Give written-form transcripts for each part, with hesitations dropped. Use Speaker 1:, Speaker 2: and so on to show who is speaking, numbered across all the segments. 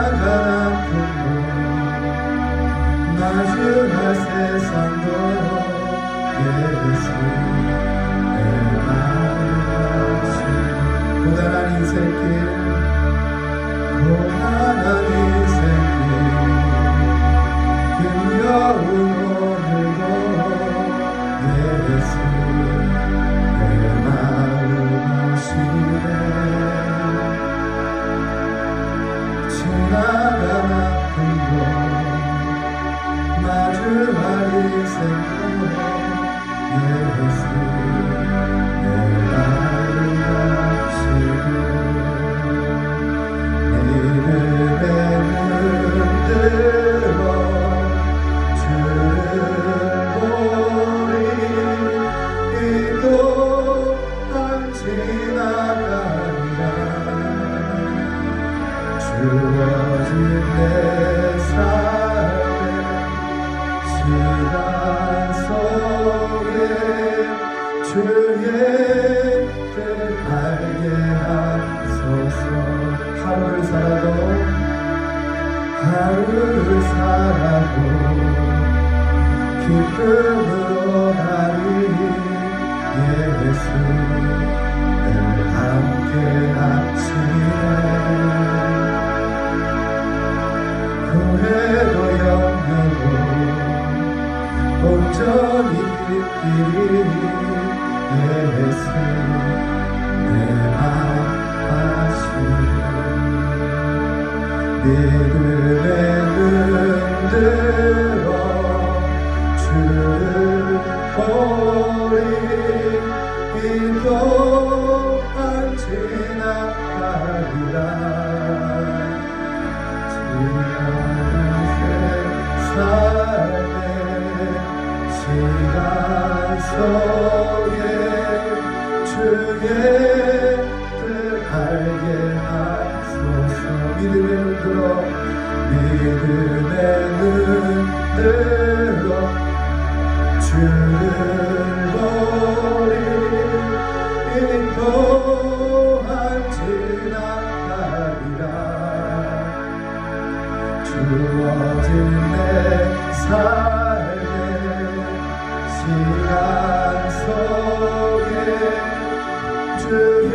Speaker 1: 지나가는 꿈도 마주할 세상도 예수 내 마음 하시고 고단한 인생길 고단한 인생길 힘겨운 오늘도 예수 내 마음 하시네 지나간 아픔도 마주할 인생도 예수 내 마음 하시네 믿음의 눈 들어 주를 보리 이 또한 지나가리라 주어진 내 삶의 시간 속에 주의 뜻 알게 하소서 하루를 살아도 기쁨으로 가리 예수 늘 함께 하시네 후회도 염려도 온전히 있기를 예수 내 맘 하시네 믿음의 눈 들어 주를 보리 이 또한 지나가리라 삶의 시간 속에 주의 뜻 알게 하소서 믿음의 눈 들어 믿음의 눈 들어 주를 보리 이 또한 지나가리라 주어진 내 삶의 시간 속에 주의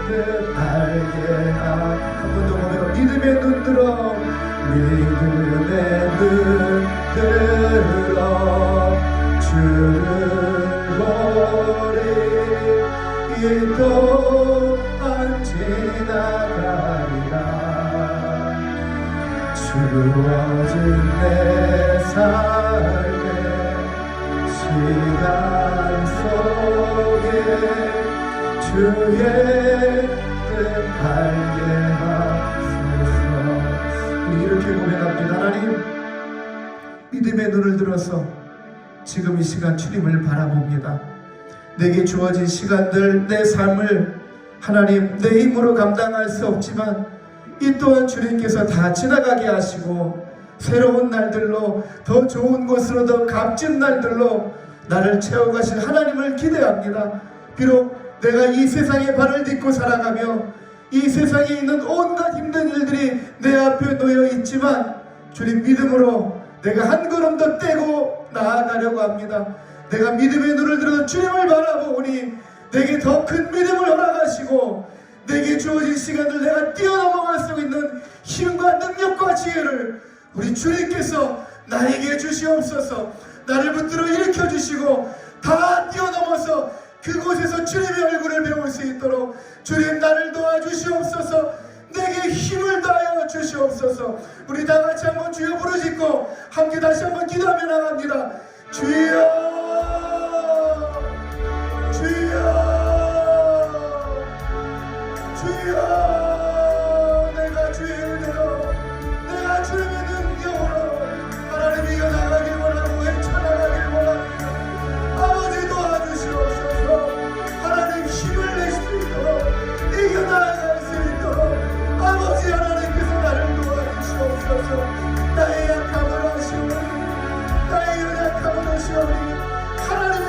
Speaker 1: 뜻 알게 한 번 더 보면 믿음의 눈 들어 믿음의 눈 들어 주를 보리 이 또한 지나가리라 주어진 내 삶의 시간 속에 주의 뜻 알게 하소서 우리 이렇게 고백합니다 하나님 믿음의 눈을 들어서 지금 이 시간 주님을 바라봅니다 내게 주어진 시간들 내 삶을 하나님 내 힘으로 감당할 수 없지만 이 또한 주님께서 다 지나가게 하시고 새로운 날들로 더 좋은 곳으로 더 값진 날들로 나를 채워가실 하나님을 기대합니다 비록 내가 이 세상에 발을 딛고 살아가며 이 세상에 있는 온갖 힘든 일들이 내 앞에 놓여 있지만 주님 믿음으로 내가 한 걸음 더 떼고 나아가려고 합니다 내가 믿음의 눈을 들어 주님을 바라보니 내게 더 큰 믿음을 허락하시고 내게 주어진 시간을 내가 뛰어넘어갈 수 있는 힘과 능력과 지혜를 우리 주님께서 나에게 주시옵소서 나를 붙들어 일으켜 주시고 다 뛰어넘어서 그곳에서 주님의 얼굴을 배울 수 있도록 주님 나를 도와주시옵소서 내게 힘을 다하여 주시옵소서 우리 다같이 한번 주여 부르짖고 함께 다시 한번 기도하며 나갑니다 주여 주여 주여 내가 주의 은혜로 내가 주님의 능력으로 하나님 이겨나가길 원하고 헤쳐나가길 원합니다 아버지 도와주시옵소서 하나님 힘을 낼 수 있도록 이겨나갈 수 있도록 아버지 하나님께서 나를 도와주시옵소서 나의 약함을 아시오니 나의 연약함을 아시오니 하나님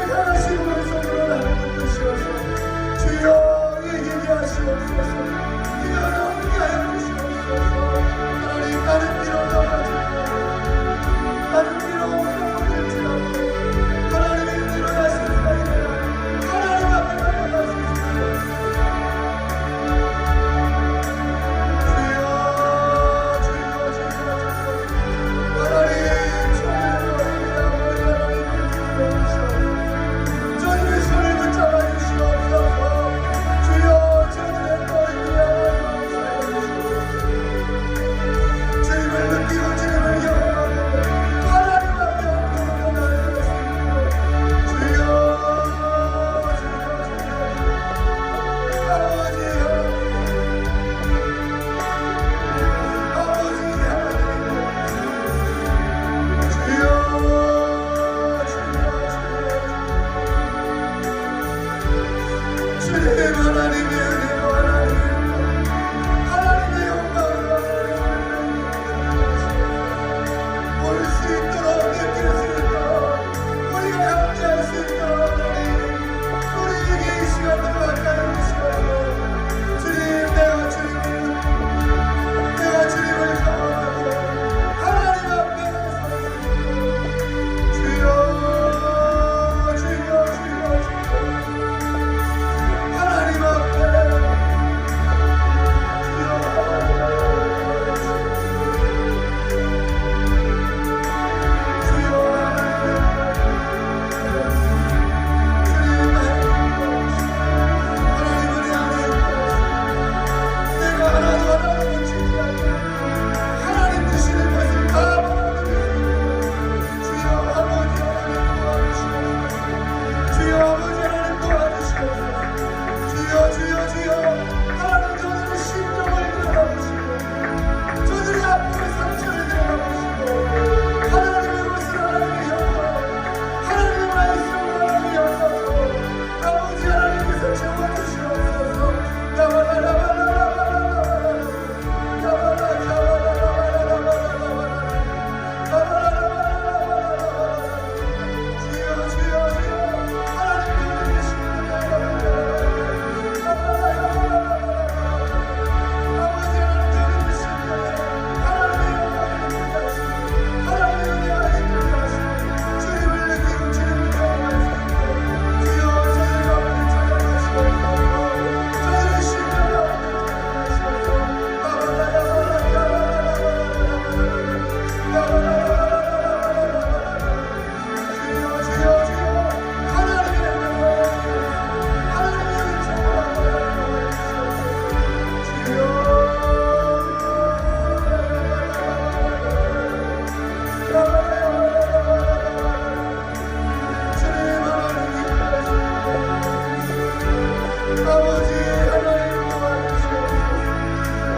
Speaker 1: 아버지 하나님 도와주시옵소서.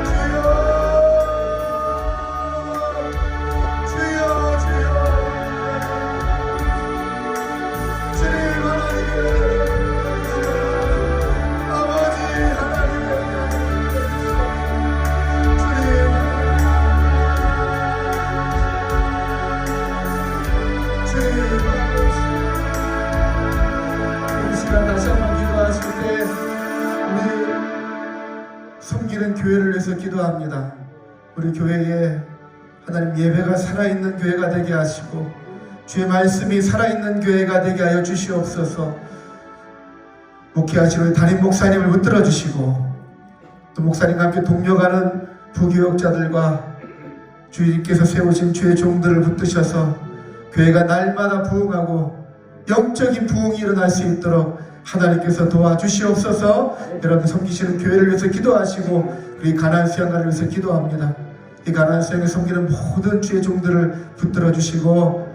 Speaker 1: 주여 주여 주여 주님 하나님 아버지 하나님 이 시간 다시 한번 기도하실 때 우리 섬기는 교회를 위해서 기도합니다. 우리 교회에 하나님 예배가 살아있는 교회가 되게 하시고 주의 말씀이 살아있는 교회가 되게 하여 주시옵소서. 목회하시는 담임 목사님을 붙들어 주시고 또 목사님과 함께 동력하는 부교역자들과 주님께서 세우신 주의 종들을 붙드셔서 교회가 날마다 부흥하고 영적인 부흥이 일어날 수 있도록 하나님께서 도와주시옵소서. 여러분 섬기시는 교회를 위해서 기도하시고 우리 가나안 수양관을 위해서 기도합니다. 이 가나안 수양에 섬기는 모든 주의 종들을 붙들어 주시고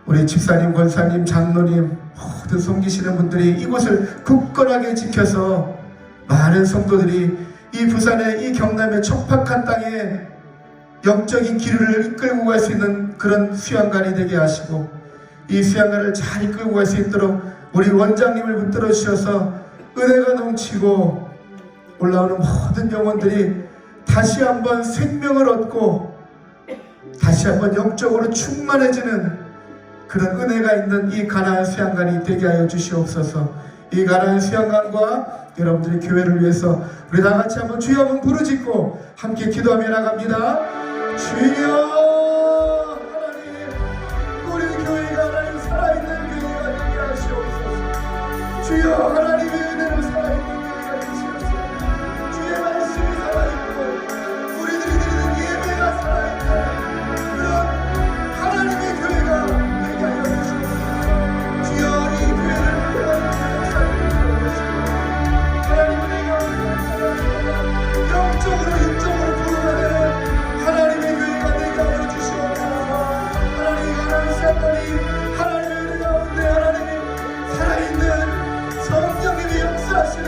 Speaker 1: 우리 집사님, 권사님, 장로님 모든 섬기시는 분들이 이곳을 굳건하게 지켜서 많은 성도들이 이 부산의 이 경남의 척박한 땅에 영적인 기류를 이끌고 갈 수 있는 그런 수양관이 되게 하시고 이 수양관을 잘 이끌고 갈 수 있도록 우리 원장님을 붙들어 주셔서 은혜가 넘치고 올라오는 모든 영혼들이 다시 한번 생명을 얻고 다시 한번 영적으로 충만해지는 그런 은혜가 있는 이 가나안 수양관이 되게 하여 주시옵소서. 이 가나안 수양관과 여러분들의 교회를 위해서 우리 다 같이 한번 주여 한번 부르짖고 함께 기도하며 나갑니다. 주여 하나님, 우리 교회가 하나님 살아있는 교회가 되게 하시옵소서. 주여 하나님의 은혜로 살아있는 교회가 되시옵소서. 주의 말씀이 살아있고 우리들이 드리는 예배가 살아있는 그런 하나님의 교회가 되게 하여 주시옵소서. 주여 이 교회를 하나님의 영적으로 육적으로 부흥하는 하나님의 교회가 되게 하여 주시옵소서. 하나님 하나님 사건이 하나님의 은혜 가운데 하나님 살아있는 성령님이 역사하시는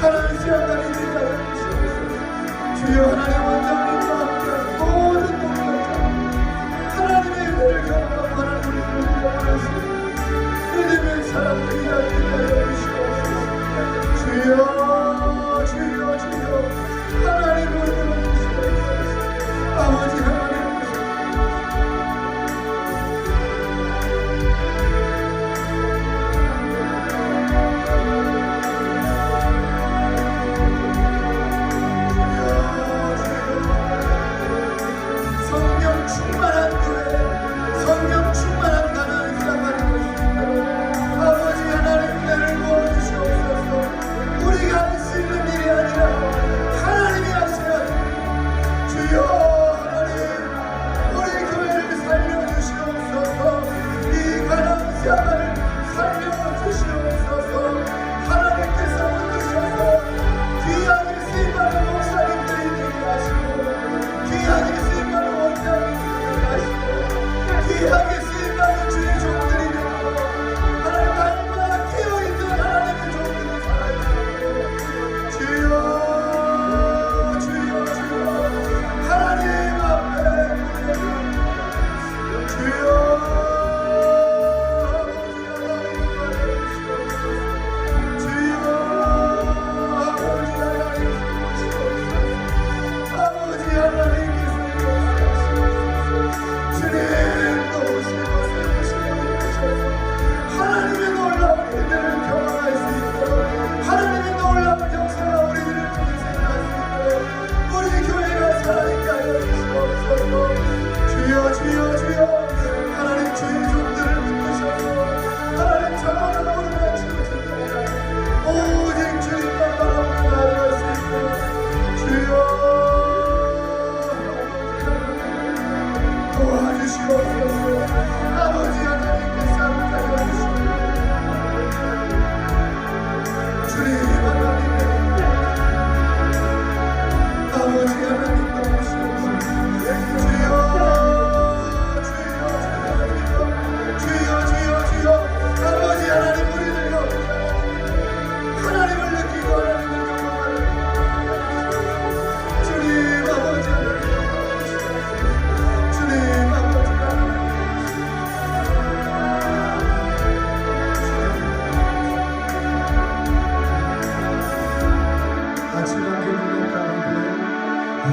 Speaker 1: 하나님 수양관이 되게 하여 주시옵소서. 주여 하나님 원장님과 함께하는 모든 동역자 하나님의 은혜를 경험하고 하나님의 은혜를 경험하시는 믿음의 사람들이 되게 하여 주시옵소서. 주여 주여 주여 하나님을 들어주시옵소서. 아버지 하나님 성령 충만한 교회, 성령 충만한 가나안 수양관이 되시옵소서. 아버지 하나님 은혜를 부어주시옵소서. 우리가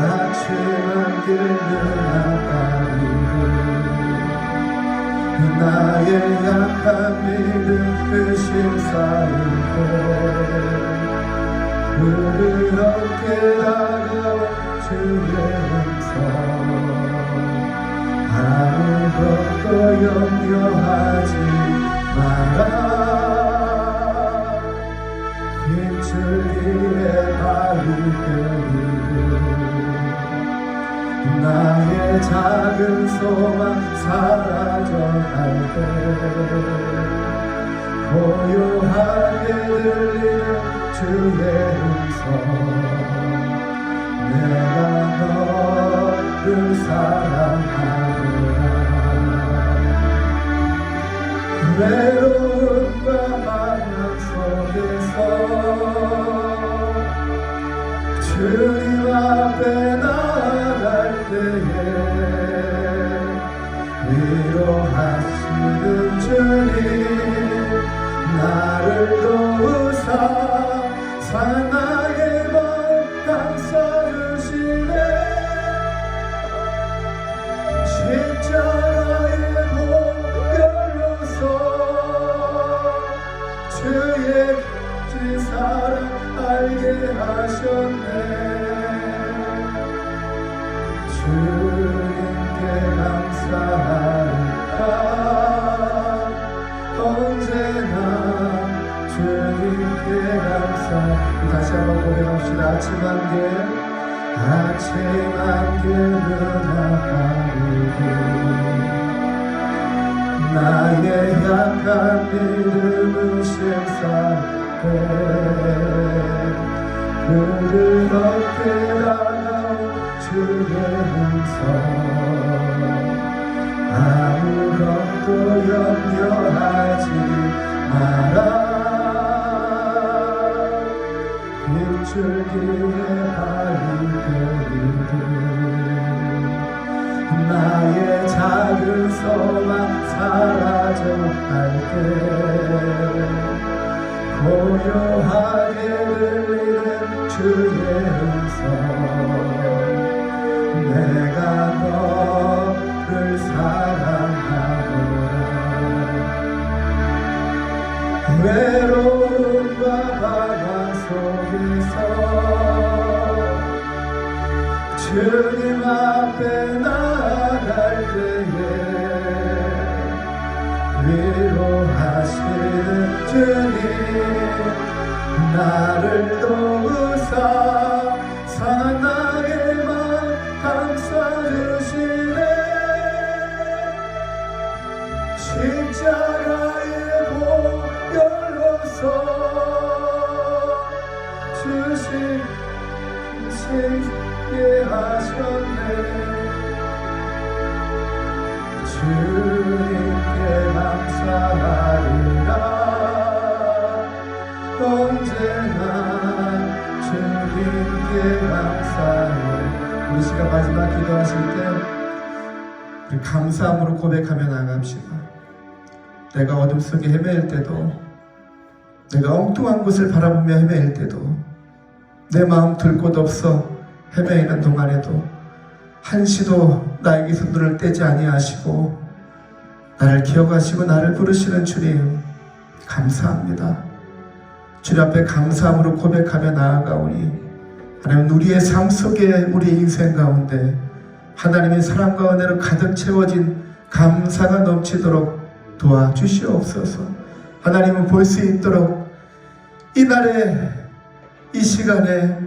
Speaker 1: 아침 안개는 아까이고 나의 약한 믿음 의심 쌓이고 부드럽게 다가온 주의 음성 아무것도 염려하지 마라 빗줄기에 바위 껴이고 나의 작은 소망 사라져갈 때 고요하게 들리는 주의 음성 내가 너를 사랑하노라 외로움과 만남 속에서 주님 앞에 나아갈 때에 위로하시는 주님 나를 도우사 사나의 마음 감싸주시네 십자가의 보혈로서 주의 긴 사랑 알게 하셨네 주님께 감사하리라 언제나 주님께 감사 다시 한번 고백합시다 아침 안개는 아까이고 나의 약한 믿음은 심사해 부드럽게 다가온 주의 음성 아무것도 염려하지 마라 빗줄기에 바위 껴이고 나의 작은 소망 사라져갈 때 고요하게 들리는 주의 음성 내가 너를 사랑하노라 외로움과 방황 속에서 주님 앞에 나아갈 때에 위로하시는 주님 나를 도우사 사나의 마음 감싸주시네 십자가의 보혈로서 주신 게 하셨네 주님께 감사하리라 언제나 주님께 감사해 우리 시간 마지막 기도하실 때 우리 감사함으로 고백하며 나갑시다 내가 어둠 속에 헤매일 때도 내가 엉뚱한 곳을 바라보며 헤매일 때도 내 마음 들 곳 없어 헤매이는 동안에도 한시도 나에게서 눈을 떼지 아니하시고 나를 기억하시고 나를 부르시는 주님 감사합니다. 주님 앞에 감사함으로 고백하며 나아가오니 하나님 우리의 삶 속에 우리의 인생 가운데 하나님의 사랑과 은혜로 가득 채워진 감사가 넘치도록 도와주시옵소서. 하나님은 볼 수 있도록 이날에 이 시간에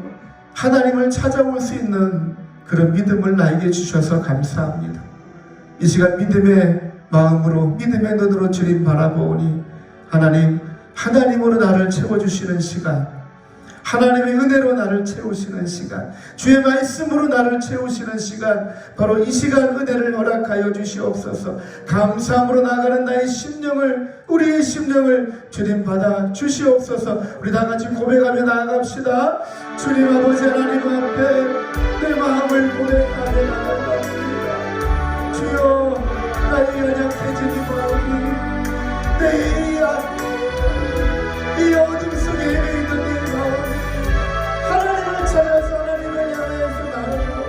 Speaker 1: 하나님을 찾아올 수 있는 그런 믿음을 나에게 주셔서 감사합니다. 이 시간 믿음의 마음으로 믿음의 눈으로 주님 바라보니 하나님 하나님으로 나를 채워주시는 시간 하나님의 은혜로 나를 채우시는 시간 주의 말씀으로 나를 채우시는 시간 바로 이 시간 은혜를 허락하여 주시옵소서. 감사함으로 나가는 나의 심령을 우리의 심령을 주님 받아 주시옵소서. 우리 다같이 고백하며 나아갑시다. 주님 아버지 하나님 앞에 내 마음을 고백하며 나아갑니다. 주여 나의 연약해진 이 마음이 이 어둠 속에 있는 이 마음이 하나님을 찾아서 하나님을 향해서 나아가고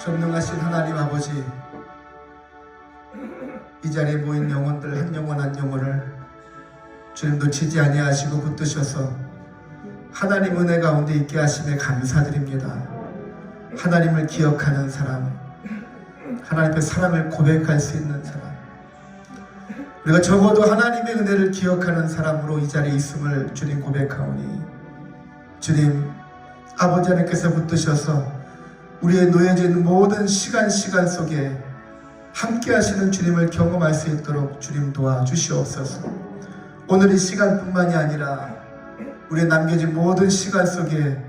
Speaker 1: 전능하신 하나님 아버지, 이 자리에 모인 영혼들 한 영혼 한 영혼을 주님 놓치지 아니하시고 붙드셔서 하나님 은혜 가운데 있게 하심에 감사드립니다. 하나님을 기억하는 사람, 하나님의 사랑을 고백할 수 있는 사람, 우리가 적어도 하나님의 은혜를 기억하는 사람으로 이 자리에 있음을 주님 고백하오니, 주님 아버지 하나님께서 붙드셔서 우리의 놓여진 모든 시간 속에 함께 하시는 주님을 경험할 수 있도록 주님 도와주시옵소서. 오늘 이 시간뿐만이 아니라 우리의 남겨진 모든 시간 속에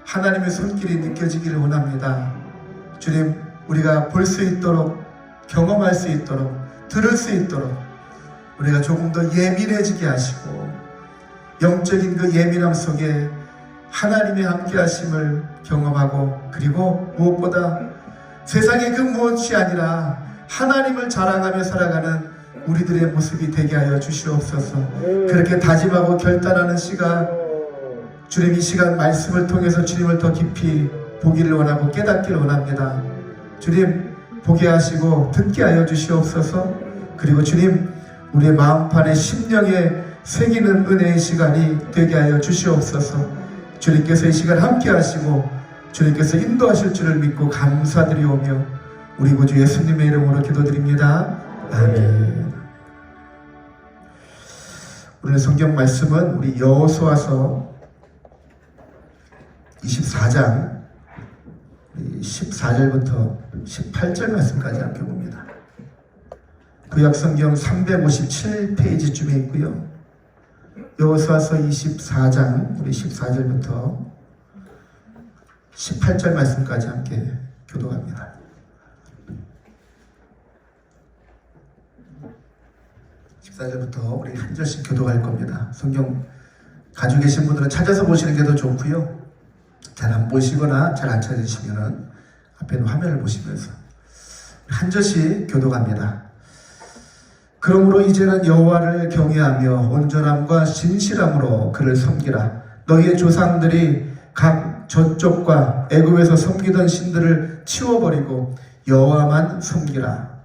Speaker 1: 하나님의 손길이 느껴지기를 원합니다. 주님, 우리가 볼 수 있도록, 경험할 수 있도록, 들을 수 있도록 우리가 조금 더 예민해지게 하시고, 영적인 그 예민함 속에 하나님의 함께 하심을 경험하고, 그리고 무엇보다 세상의 그 무엇이 아니라 하나님을 자랑하며 살아가는 우리들의 모습이 되게 하여 주시옵소서. 그렇게 다짐하고 결단하는 시간, 주님 이 시간 말씀을 통해서 주님을 더 깊이 보기를 원하고 깨닫기를 원합니다. 주님 보게 하시고 듣게 하여 주시옵소서. 그리고 주님 우리의 마음판에 심령에 새기는 은혜의 시간이 되게 하여 주시옵소서. 주님께서 이 시간 함께 하시고 주님께서 인도하실 줄을 믿고 감사드리오며 우리 구주 예수님의 이름으로 기도드립니다. 아멘. 오늘 성경 말씀은 우리 여호수아서 24장 14절부터 18절 말씀까지 함께 봅니다. 구약 성경 357페이지쯤에 있고요. 여호수아서 24장 우리 14절부터 18절 말씀까지 함께 교독합니다. 14절부터 우리 한 절씩 교독할 겁니다. 성경 가지고 계신 분들은 찾아서 보시는 게 더 좋고요. 잘 안 보시거나 잘 안 찾으시면 앞에 있는 화면을 보시면서 한 절씩 교독합니다. 그러므로 이제는 여호와를 경외하며 온전함과 진실함으로 그를 섬기라. 너희의 조상들이 각 저쪽과 애굽에서 섬기던 신들을 치워버리고 여호와만 섬기라.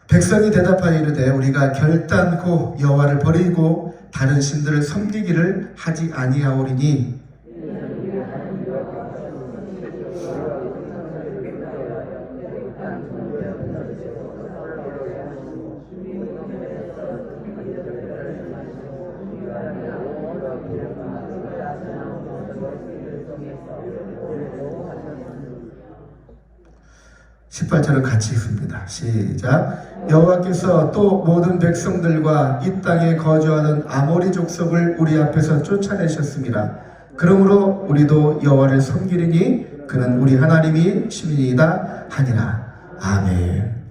Speaker 1: 백성이 대답하여 이르되 우리가 결단코 여호와를 버리고 다른 신들을 섬기기를 하지 아니하오리니 (18절을) 같이 읽습니다. 시작. 여호와께서 또 모든 백성들과 이 땅에 거주하는 아모리 족속을 우리 앞에서 쫓아내셨습니다. 그러므로 우리도 여호와를 섬기리니 그는 우리 하나님이 시민이다 하니라. 아멘.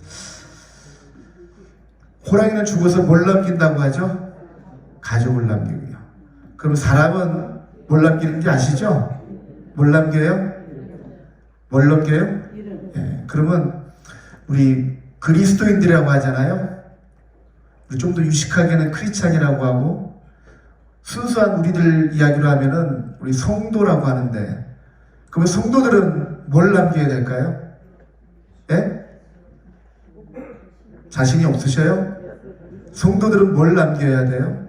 Speaker 1: 호랑이는 죽어서 뭘 남긴다고 하죠? 가죽을 남기고요. 그럼 사람은 뭘 남기는 게 아시죠? 뭘 남겨요? 뭘 남겨요? 그러면 우리 그리스도인들이라고 하잖아요. 좀 더 유식하게는 크리스찬이라고 하고, 순수한 우리들 이야기로 하면은 우리 성도라고 하는데, 그러면 성도들은 뭘 남겨야 될까요? 예? 자신이 없으셔요? 성도들은 뭘 남겨야 돼요?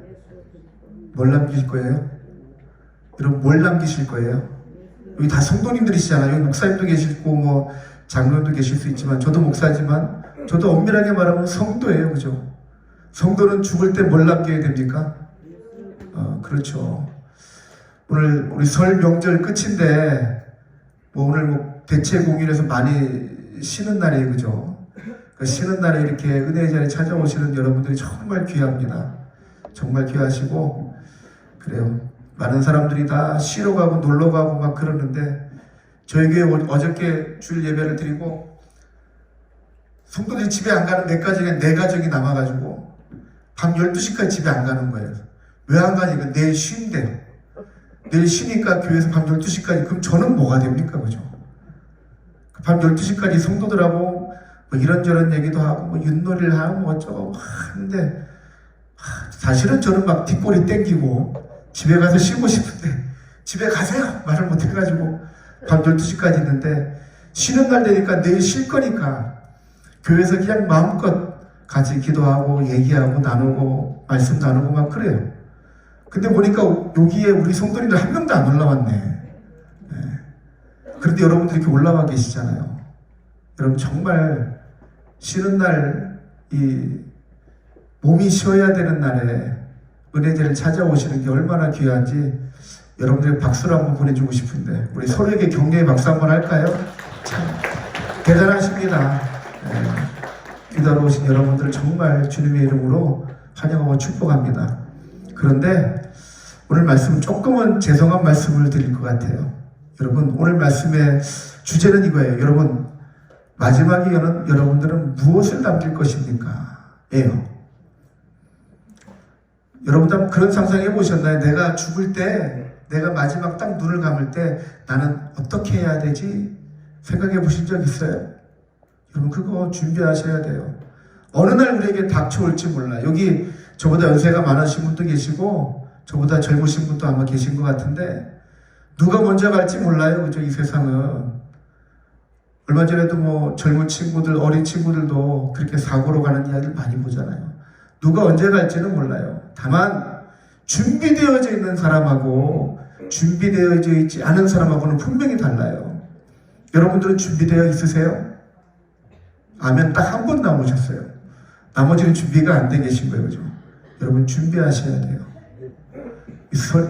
Speaker 1: 뭘 남길 거예요? 여러분 뭘 남기실 거예요? 여기 다 성도님들이시잖아요. 여기 목사님도 계시고 뭐 장로님도 계실 수 있지만, 저도 목사지만 저도 엄밀하게 말하면 성도예요. 그죠? 성도는 죽을 때 뭘 남겨야 됩니까? 그렇죠. 오늘 우리 설 명절 끝인데 오늘 뭐 대체 공휴일에서 많이 쉬는 날이에요. 그죠? 그 쉬는 날에 이렇게 은혜의 자리에 찾아오시는 여러분들이 정말 귀합니다. 정말 귀하시고, 그래요. 많은 사람들이 다 쉬러 가고 놀러 가고 막 그러는데, 저희 교회 어저께 주일 예배를 드리고 성도들이 집에 안 가는 내 가정이 남아가지고 밤 12시까지 집에 안 가는 거예요. 왜 안 가니? 내일 쉰대요. 내일 쉬니까 교회에서 밤 12시까지, 그럼 저는 뭐가 됩니까? 그죠? 밤 12시까지 성도들하고 뭐 이런저런 얘기도 하고 뭐 윷놀이를 하고 뭐 어쩌고 하는데, 사실은 저는 막 뒷골이 땡기고 집에 가서 쉬고 싶은데 집에 가세요! 말을 못 해가지고 밤 12시까지 있는데, 쉬는 날 되니까 내일 쉴 거니까 교회에서 그냥 마음껏 같이 기도하고 얘기하고 나누고 말씀 나누고 막 그래요. 근데 보니까 여기에 우리 성도님들 한 명도 안 올라왔네. 네. 그런데 여러분들 이렇게 올라와 계시잖아요. 여러분 정말 쉬는 날, 이 몸이 쉬어야 되는 날에 은혜제를 찾아오시는 게 얼마나 귀한지 여러분들에게 박수를 한번 보내주고 싶은데, 우리 서로에게 격려의 박수 한번 할까요? 참 대단하십니다. 네. 기도하러 오신 여러분들 정말 주님의 이름으로 환영하고 축복합니다. 그런데 오늘 말씀은 조금은 죄송한 말씀을 드릴 것 같아요. 여러분, 오늘 말씀의 주제는 이거예요. 여러분, 마지막에 여러분들은 무엇을 남길 것입니까? 예요. 여러분도 한번 그런 상상해 보셨나요? 내가 죽을 때, 내가 마지막 딱 눈을 감을 때 나는 어떻게 해야 되지? 생각해 보신 적 있어요? 여러분, 그거 준비하셔야 돼요. 어느 날 우리에게 닥쳐올지 몰라. 여기 저보다 연세가 많으신 분도 계시고 저보다 젊으신 분도 아마 계신 것 같은데, 누가 먼저 갈지 몰라요. 그죠? 이 세상은. 얼마 전에도 뭐 젊은 친구들, 어린 친구들도 그렇게 사고로 가는 이야기를 많이 보잖아요. 누가 언제 갈지는 몰라요. 다만 준비되어져 있는 사람하고 준비되어져 있지 않은 사람하고는 분명히 달라요. 여러분들은 준비되어 있으세요? 아멘. 딱 한 번 나오셨어요. 나머지는 준비가 안 돼 계신 거예요. 그죠? 여러분 준비하셔야 돼요.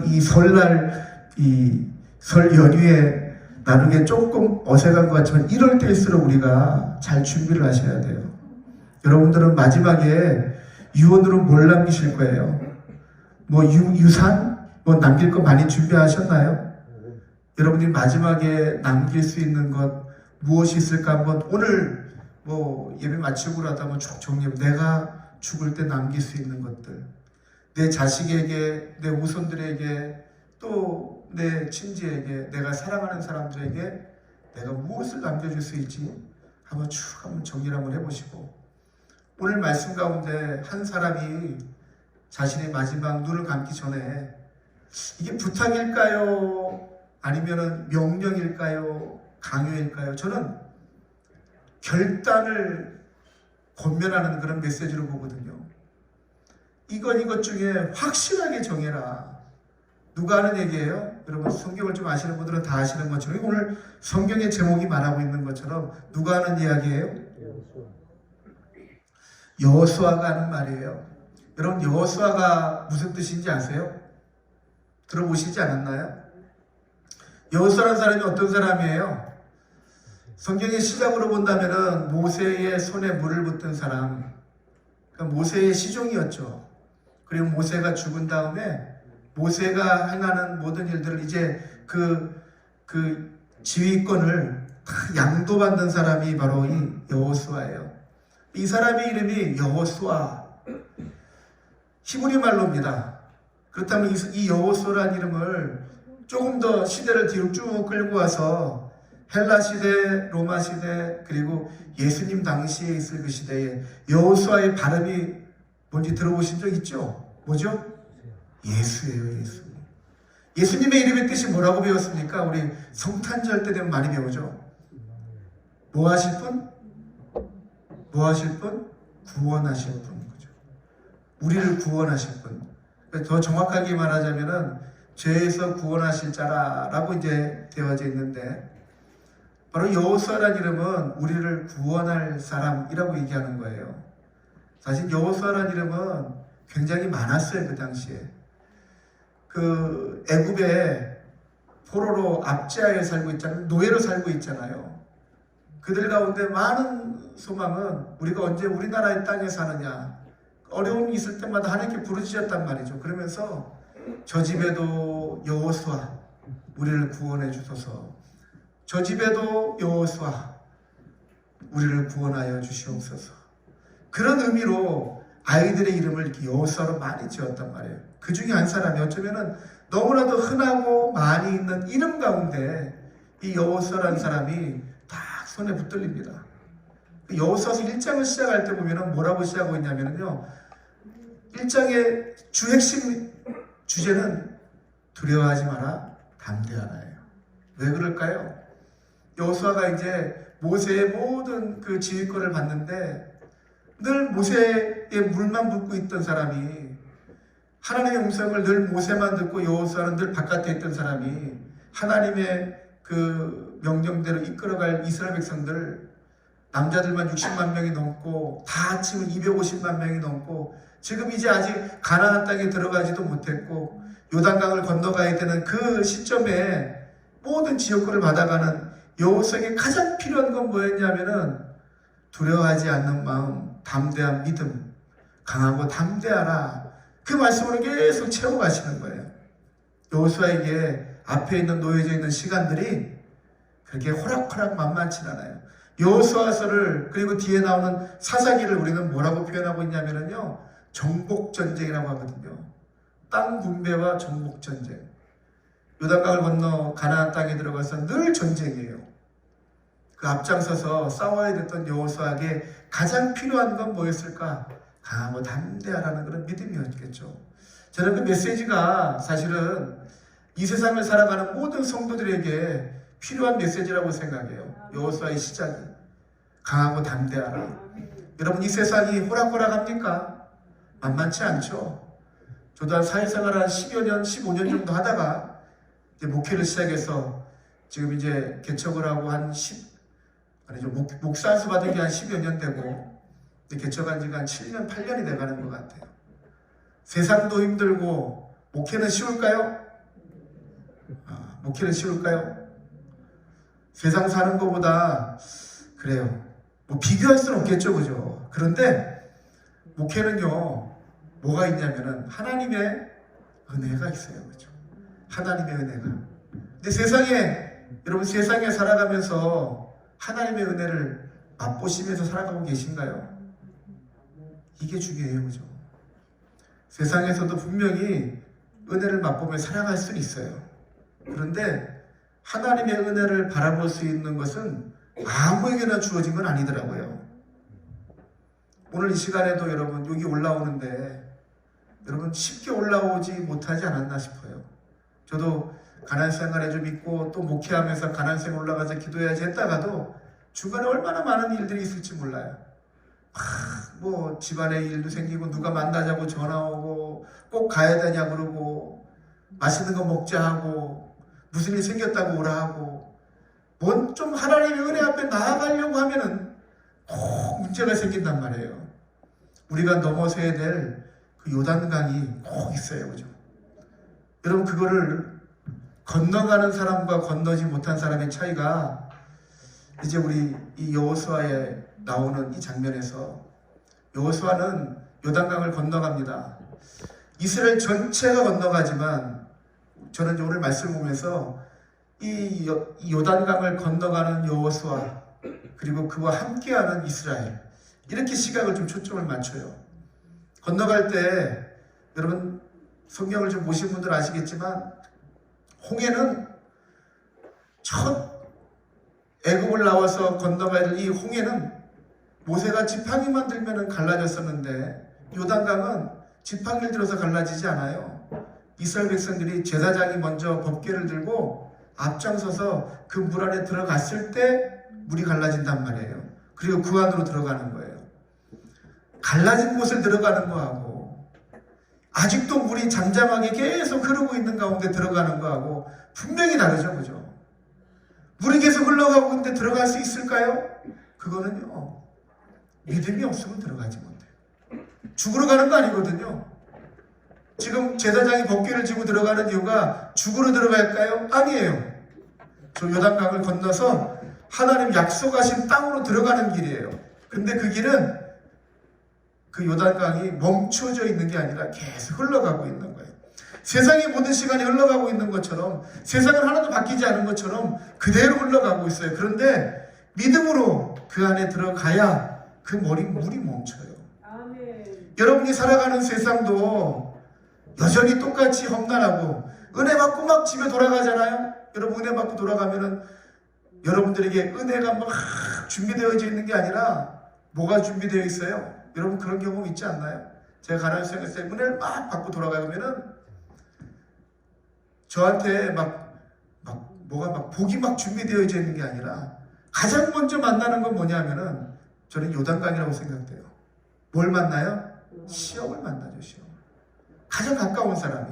Speaker 1: 이 설날, 이 설 연휴에 나누기에 조금 어색한 것 같지만 이럴 때일수록 우리가 잘 준비를 하셔야 돼요. 여러분들은 마지막에 유언으로 뭘 남기실 거예요? 뭐 유산? 뭐 남길 거 많이 준비하셨나요? 여러분들이 마지막에 남길 수 있는 것 무엇이 있을까 한번 오늘 뭐 예배 마치고라도 한번 쭉 정리해. 내가 죽을 때 남길 수 있는 것들, 내 자식에게, 내 후손들에게, 또 내 친지에게, 내가 사랑하는 사람들에게 내가 무엇을 남겨줄 수 있지 한번 정리를 한번 해보시고, 오늘 말씀 가운데 한 사람이 자신의 마지막 눈을 감기 전에 이게 부탁일까요? 아니면은 명령일까요? 강요일까요? 저는 결단을 권면하는 그런 메시지로 보거든요. 이것 중에 확실하게 정해라. 누가 하는 얘기예요? 여러분 성경을 좀 아시는 분들은 다 아시는 것처럼, 오늘 성경의 제목이 말하고 있는 것처럼 누가 하는 이야기예요? 여호수아가 하는 말이에요. 여러분 여호수아가 무슨 뜻인지 아세요? 들어보시지 않았나요? 여호수아라는 사람이 어떤 사람이에요? 성경의 시작으로 본다면은 모세의 손에 물을 붓던 사람, 그러니까 모세의 시종이었죠. 그리고 모세가 죽은 다음에 모세가 행하는 모든 일들을 이제 그 지휘권을 다 양도받는 사람이 바로 이 여호수아예요. 이 사람의 이름이 여호수아, 히브리 말로입니다. 그렇다면 이 여호수아라는 이름을 조금 더 시대를 뒤로 쭉 끌고 와서 헬라 시대, 로마 시대, 그리고 예수님 당시에 있을 그 시대에 여호수아의 발음이 뭔지 들어보신 적 있죠? 뭐죠? 예수예요, 예수. 예수님의 이름의 뜻이 뭐라고 배웠습니까? 우리 성탄절 때 되면 많이 배우죠. 뭐 하실 분? 뭐 하실 분? 구원하실 분. 그죠? 우리를 구원하실 분. 더 정확하게 말하자면은 죄에서 구원하실 자라라고 이제 되어져 있는데, 바로 여호수아라는 이름은 우리를 구원할 사람이라고 얘기하는 거예요. 사실 여호수아라는 이름은 굉장히 많았어요. 그 당시에 그 애굽에 포로로 압제하에 살고 있잖아요. 노예로 살고 있잖아요. 그들 가운데 많은 소망은 우리가 언제 우리나라의 땅에 사느냐, 어려움이 있을 때마다 하나님께 부르짖었단 말이죠. 그러면서 저 집에도 여호수아 우리를 구원해 주소서, 저 집에도 여호수아 우리를 구원하여 주시옵소서. 그런 의미로 아이들의 이름을 이렇게 여호수아로 많이 지었단 말이에요. 그 중에 한 사람이 어쩌면은 너무나도 흔하고 많이 있는 이름 가운데 이 여호수아라는 사람이 딱 손에 붙들립니다. 여호수아서 1장을 시작할 때 보면은 뭐라고 시작하고 있냐면요, 1장의 주 핵심 주제는 두려워하지 마라, 담대하라예요. 왜 그럴까요? 여호수아가 이제 모세의 모든 그 지휘권을 받는데 늘 모세의 물만 붓고 있던 사람이, 하나님의 음성을 늘 모세만 듣고 여호수아는 늘 바깥에 있던 사람이 하나님의 그 명령대로 이끌어갈 이스라엘 백성들, 남자들만 60만 명이 넘고 다 합치면 250만 명이 넘고, 지금 이제 아직 가나안 땅에 들어가지도 못했고 요단강을 건너가야 되는 그 시점에 모든 지역구를 받아가는 여호수아에게 가장 필요한 건 뭐였냐면은 두려워하지 않는 마음, 담대한 믿음, 강하고 담대하라. 그 말씀으로 계속 채워가시는 거예요. 여호수아에게 앞에 있는 놓여져 있는 시간들이 그렇게 호락호락 만만치 않아요. 여호수아서를, 그리고 뒤에 나오는 사사기를 우리는 뭐라고 표현하고 있냐면요, 정복전쟁이라고 하거든요. 땅 분배와 정복전쟁. 요단강을 건너 가나안 땅에 들어가서 늘 전쟁이에요. 그 앞장서서 싸워야 됐던 여호수아에게 가장 필요한 건 뭐였을까? 강하고 담대하라는 그런 믿음이었겠죠. 저는 그 메시지가 사실은 이 세상을 살아가는 모든 성도들에게 필요한 메시지라고 생각해요. 여호수아의 시작이 강하고 담대하라. 여러분, 이 세상이 호락호락합니까? 만만치 않죠. 저도 한 사회생활 한 10여 년, 15년 정도 하다가 이제 목회를 시작해서 지금 이제 개척을 하고 한 목사수 받은 게 한 10여 년 되고 개척한 지가 한 7년, 8년이 돼가는 것 같아요. 세상도 힘들고 목회는 쉬울까요? 목회는 쉬울까요? 세상 사는 것보다 그래요. 뭐 비교할 수는 없겠죠, 그죠? 그런데 목회는요, 뭐가 있냐면은 하나님의 은혜가 있어요, 그죠? 하나님의 은혜가. 근데 여러분 세상에 살아가면서 하나님의 은혜를 맛보시면서 살아가고 계신가요? 이게 중요해요, 그죠? 세상에서도 분명히 은혜를 맛보며 살아갈 수는 있어요. 그런데 하나님의 은혜를 바라볼 수 있는 것은 아무에게나 주어진 건 아니더라고요. 오늘 이 시간에도 여러분 여기 올라오는데 여러분 쉽게 올라오지 못하지 않았나 싶어요. 저도 가나안 생활에 좀 있고 또 목회하면서 가나안 생활 올라가서 기도해야지 했다가도 중간에 얼마나 많은 일들이 있을지 몰라요. 뭐 집안에 일도 생기고 누가 만나자고 전화 오고 꼭 가야 되냐 그러고 맛있는 거 먹자 하고 무슨 일 생겼다고 오라 하고 뭔 좀 하나님의 은혜 앞에 나아가려고 하면은 꼭 문제가 생긴단 말이에요. 우리가 넘어서야 될 그 요단강이 꼭 있어요, 그죠? 여러분, 그거를 건너가는 사람과 건너지 못한 사람의 차이가 이제 우리 이 여호수아에 나오는 이 장면에서 여호수아는 요단강을 건너갑니다. 이스라엘 전체가 건너가지만 저는 이제 오늘 말씀 보면서 이 요단강을 건너가는 여호수아 그리고 그와 함께하는 이스라엘, 이렇게 시각을 좀 초점을 맞춰요. 건너갈 때 여러분 성경을 좀 보신 분들 아시겠지만 홍해는 첫 애굽을 나와서 건너가야 될 이 홍해는 모세가 지팡이만 들면 갈라졌었는데 요단강은 지팡이를 들어서 갈라지지 않아요. 이스라엘 백성들이 제사장이 먼저 법궤를 들고 앞장서서 그 물 안에 들어갔을 때 물이 갈라진단 말이에요. 그리고 그 안으로 들어가는 거예요. 갈라진 곳을 들어가는 거하고 아직도 물이 잠잠하게 계속 흐르고 있는 가운데 들어가는 거하고 분명히 다르죠, 그죠? 물이 계속 흘러가고 있는데 들어갈 수 있을까요? 그거는요, 믿음이 없으면 들어가지 못해요. 죽으러 가는 거 아니거든요. 지금 제사장이 법궤를 지고 들어가는 이유가 죽으러 들어갈까요? 아니에요. 저 요단강을 건너서 하나님 약속하신 땅으로 들어가는 길이에요. 근데 그 길은 그 요단강이 멈춰져 있는 게 아니라 계속 흘러가고 있는 거예요. 세상의 모든 시간이 흘러가고 있는 것처럼, 세상은 하나도 바뀌지 않은 것처럼 그대로 흘러가고 있어요. 그런데 믿음으로 그 안에 들어가야 그 물이 멈춰요. 여러분이 살아가는 세상도 여전히 똑같이 험난하고 은혜 받고 막 집에 돌아가잖아요. 여러분 은혜 받고 돌아가면은 여러분들에게 은혜가 막 준비되어져 있는 게 아니라 뭐가 준비되어 있어요? 여러분 그런 경험 있지 않나요? 제가 가나안 수양에서 때 은혜를 막 받고 돌아가면은 저한테 뭐가 막 복이 막 준비되어져 있는 게 아니라 가장 먼저 만나는 건 뭐냐면은 저는 요단강이라고 생각돼요. 뭘 만나요? 시험을 만나죠. 시험. 가장 가까운 사람이.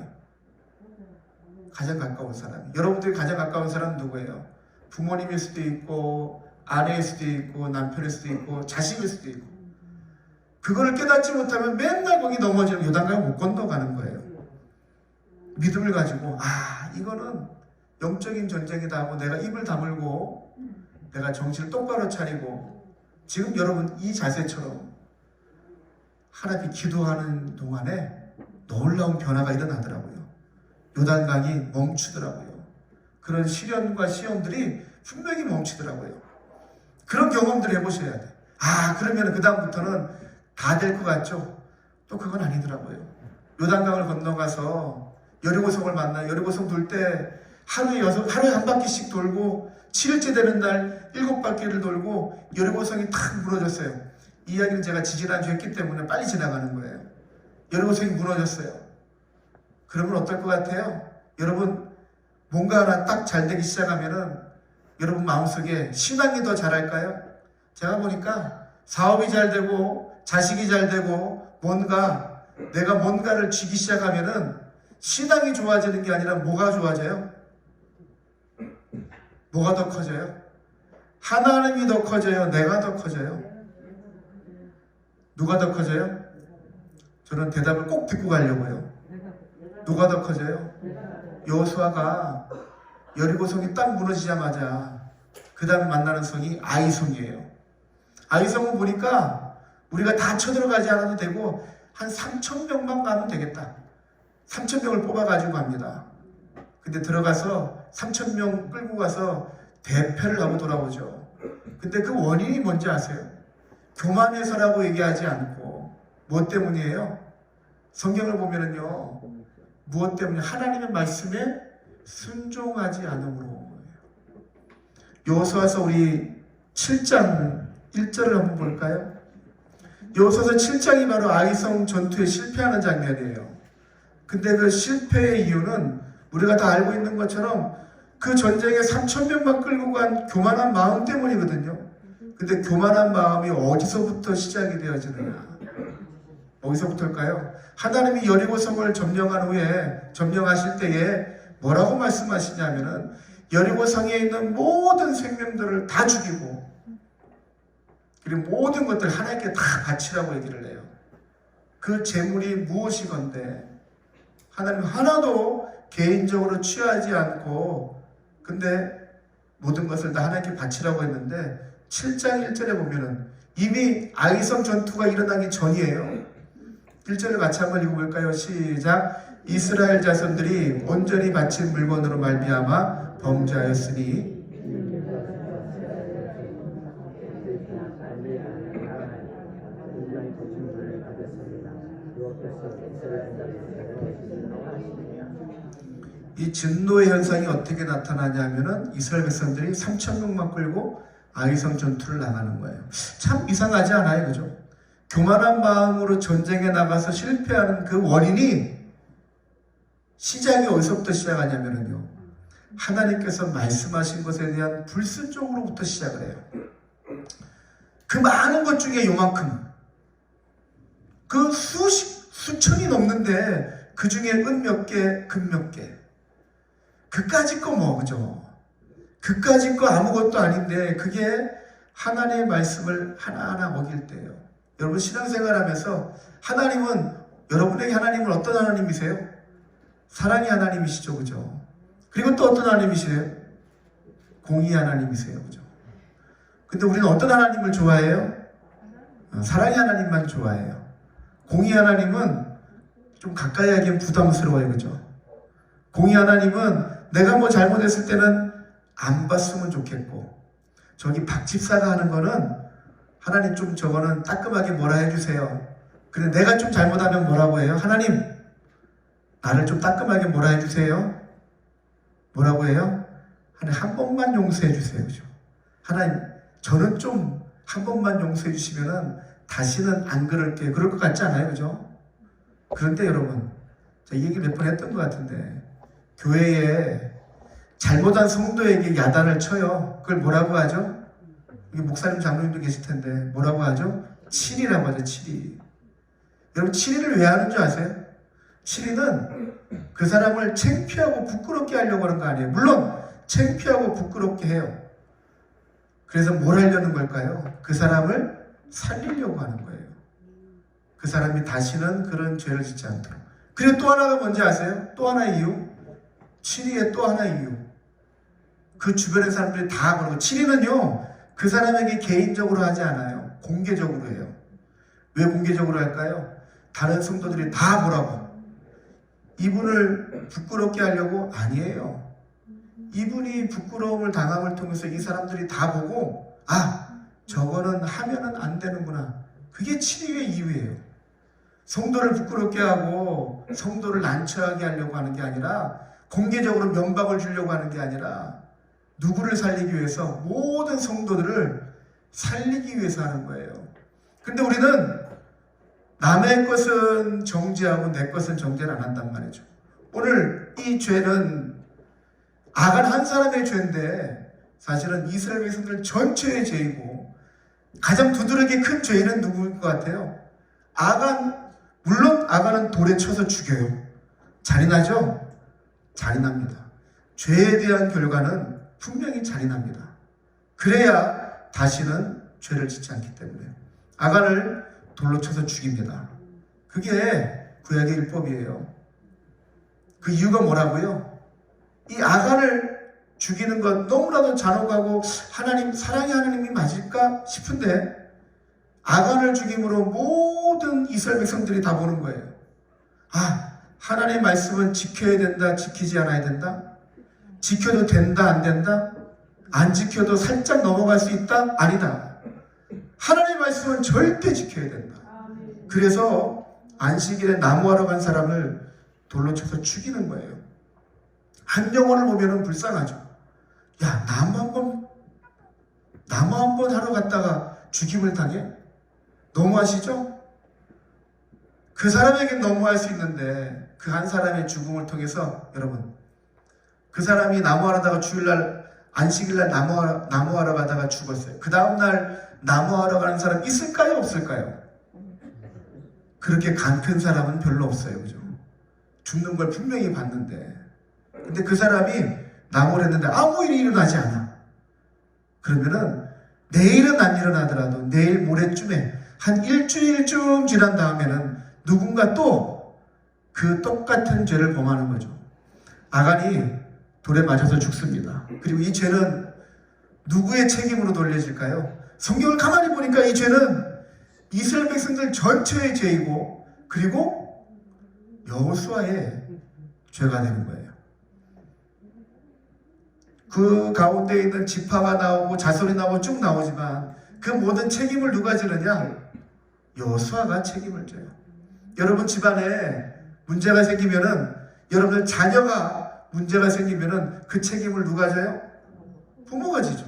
Speaker 1: 가장 가까운 사람이. 여러분들이 가장 가까운 사람은 누구예요? 부모님일 수도 있고 아내일 수도 있고 남편일 수도 있고 자식일 수도 있고. 그거를 깨닫지 못하면 맨날 거기 넘어지는 요단강을 못 건너가는 거예요. 믿음을 가지고 이거는 영적인 전쟁이다 하고 내가 입을 다물고 내가 정신을 똑바로 차리고 지금 여러분 이 자세처럼 하나님 기도하는 동안에 놀라운 변화가 일어나더라고요. 요단강이 멈추더라고요. 그런 시련과 시험들이 분명히 멈추더라고요. 그런 경험들을 해보셔야 돼. 그러면 그 다음부터는 다 될 것 같죠? 또 그건 아니더라고요. 요단강을 건너가서 여리고성을 만나 여리고성 돌 때 하루에 한 바퀴씩 돌고 7일째 되는 날 7바퀴를 돌고 여리고성이 탁 무너졌어요. 이 이야기는 제가 지지난주 했기 때문에 빨리 지나가는 거예요. 여리고성이 무너졌어요. 그러면 어떨 것 같아요? 여러분 뭔가 하나 딱 잘 되기 시작하면은 여러분 마음속에 신앙이 더 잘할까요? 제가 보니까 사업이 잘 되고 자식이 잘 되고 내가 뭔가를 쥐기 시작하면은 신앙이 좋아지는 게 아니라 뭐가 좋아져요? 뭐가 더 커져요? 하나님이 더 커져요? 내가 더 커져요? 누가 더 커져요? 저는 대답을 꼭 듣고 가려고요. 누가 더 커져요? 여호수아가 여리고성이 딱 무너지자마자 그 다음에 만나는 성이 아이성이에요. 아이성은 보니까 우리가 다 쳐들어가지 않아도 되고 한 3,000명만 가면 되겠다. 3,000명을 뽑아가지고 갑니다. 근데 들어가서 3,000명 끌고 가서 대패를 하고 돌아오죠. 근데 그 원인이 뭔지 아세요? 교만해서라고 얘기하지 않고 무엇 때문이에요? 성경을 보면은요, 무엇 때문에? 하나님의 말씀에 순종하지 않음으로. 여호수아서 우리 7장 1절을 한번 볼까요? 여호수아서 7장이 바로 아이성 전투에 실패하는 장면이에요. 근데 그 실패의 이유는 우리가 다 알고 있는 것처럼 그 전쟁에 3,000명만 끌고 간 교만한 마음 때문이거든요. 근데 교만한 마음이 어디서부터 시작이 되어지느냐? 어디서부터일까요? 하나님이 여리고성을 점령하실 때에 뭐라고 말씀하시냐면은 여리고성에 있는 모든 생명들을 다 죽이고 그리고 모든 것들 하나님께 다 바치라고 얘기를 해요. 그 재물이 무엇이건데 하나님 하나도 개인적으로 취하지 않고 근데 모든 것을 다 하나님께 바치라고 했는데 7장 1절에 보면은 이미 아이성 전투가 일어나기 전이에요. 1절을 같이 한번 읽어볼까요? 시작. 이스라엘 자손들이 온전히 바친 물건으로 말미암아 범죄하였으니 이 진노의 현상이 어떻게 나타나냐면은 이스라엘 백성들이 3,000명만 끌고 아이성 전투를 나가는 거예요. 참 이상하지 않아요? 그죠? 교만한 마음으로 전쟁에 나가서 실패하는 그 원인이 시작이 어디서부터 시작하냐면요. 하나님께서 말씀하신 것에 대한 불순종으로부터 시작을 해요. 그 많은 것 중에 요만큼 그 수천이 넘는데 그 중에 은 몇 개, 금 몇 개. 그까짓 거 뭐, 그죠? 그까짓 거 아무것도 아닌데 그게 하나님의 말씀을 하나하나 어길 때예요. 여러분 신앙생활 하면서 여러분에게 하나님은 어떤 하나님이세요? 사랑의 하나님이시죠, 그죠? 그리고 또 어떤 하나님이세요? 공의 하나님이세요, 그죠? 근데 우리는 어떤 하나님을 좋아해요? 사랑의 하나님만 좋아해요. 공의 하나님은 좀 가까이 하기엔 부담스러워요, 그죠? 공의 하나님은 내가 뭐 잘못했을 때는 안 봤으면 좋겠고 저기 박 집사가 하는 거는 하나님 좀 저거는 따끔하게 뭐라 해주세요. 그런데 내가 좀 잘못하면 뭐라고 해요? 하나님, 나를 좀 따끔하게 뭐라 해주세요? 뭐라고 해요? 하나님, 한 번만 용서해 주세요. 그죠? 하나님, 저는 좀 한 번만 용서해 주시면은 다시는 안 그럴게요. 그럴 것 같지 않아요? 그죠? 그런데 여러분, 제가 이 얘기 몇 번 했던 것 같은데, 교회에 잘못한 성도에게 야단을 쳐요. 그걸 뭐라고 하죠? 여기 목사님, 장로님도 계실 텐데, 뭐라고 하죠? 치리라고 하죠, 치리. 여러분, 치리를 왜 하는 줄 아세요? 치리는 그 사람을 창피하고 부끄럽게 하려고 하는 거 아니에요. 물론, 창피하고 부끄럽게 해요. 그래서 뭘 하려는 걸까요? 그 사람을 살리려고 하는 거예요. 그 사람이 다시는 그런 죄를 짓지 않도록. 그리고 또 하나가 뭔지 아세요? 또 하나의 이유? 치리의 또 하나의 이유. 그 주변의 사람들이 다 그러고, 치리는요, 그 사람에게 개인적으로 하지 않아요. 공개적으로 해요. 왜 공개적으로 할까요? 다른 성도들이 다 뭐라고? 이분을 부끄럽게 하려고? 아니에요. 이분이 부끄러움을 당함을 통해서 이 사람들이 다 보고, 아, 저거는 하면은 안 되는구나. 그게 치리의 이유예요. 성도를 부끄럽게 하고 성도를 난처하게 하려고 하는 게 아니라, 공개적으로 면박을 주려고 하는 게 아니라, 누구를 살리기 위해서? 모든 성도들을 살리기 위해서 하는 거예요. 근데 우리는 남의 것은 정죄하고 내 것은 정죄를 안 한단 말이죠. 오늘 이 죄는 아간 한 사람의 죄인데 사실은 이스라엘 백성들 전체의 죄이고, 가장 두드러기 큰 죄인은 누구일 것 같아요? 아간. 물론 아간은 돌에 쳐서 죽여요. 잔인하죠? 잔인합니다. 죄에 대한 결과는 분명히 잔인합니다. 그래야 다시는 죄를 짓지 않기 때문에 아간을 돌로 쳐서 죽입니다. 그게 구약의 율법이에요. 그 이유가 뭐라고요? 이 아간을 죽이는 것 너무나도 잔혹하고 하나님, 사랑의 하나님이 맞을까 싶은데, 아간을 죽임으로 모든 이스라엘 백성들이 다 보는 거예요. 아, 하나님의 말씀은 지켜야 된다, 지키지 않아야 된다? 지켜도 된다, 안 된다? 안 지켜도 살짝 넘어갈 수 있다? 아니다. 하나님의 말씀은 절대 지켜야 된다. 그래서 안식일에 나무하러 간 사람을 돌로 쳐서 죽이는 거예요. 한 영혼을 보면은 불쌍하죠. 야, 나무 한 번 하러 갔다가 죽임을 당해? 너무하시죠? 그 사람에겐 너무할 수 있는데, 그 한 사람의 죽음을 통해서, 여러분, 그 사람이 나무하러다가 주일날, 안식일날 나무하러 가다가 죽었어요. 그 다음날 나무하러 가는 사람 있을까요? 없을까요? 그렇게 간큰 사람은 별로 없어요. 그죠? 죽는 걸 분명히 봤는데, 근데 그 사람이 나무를 했는데 아무 일이 일어나지 않아. 그러면은 내일은 안 일어나더라도 내일 모레쯤에 한 일주일쯤 지난 다음에는 누군가 또 그 똑같은 죄를 범하는 거죠. 아간이 돌에 맞아서 죽습니다. 그리고 이 죄는 누구의 책임으로 돌려질까요? 성경을 가만히 보니까 이 죄는 이스라엘 백성들 전체의 죄이고, 그리고 여호수아의 죄가 되는 거예요. 그 가운데 있는 지파가 나오고 자손이 나오고 쭉 나오지만, 그 모든 책임을 누가 지느냐? 여호수아가 책임을 져요. 여러분 집안에 문제가 생기면은, 여러분들 자녀가 문제가 생기면은 그 책임을 누가 져요? 부모가 지죠.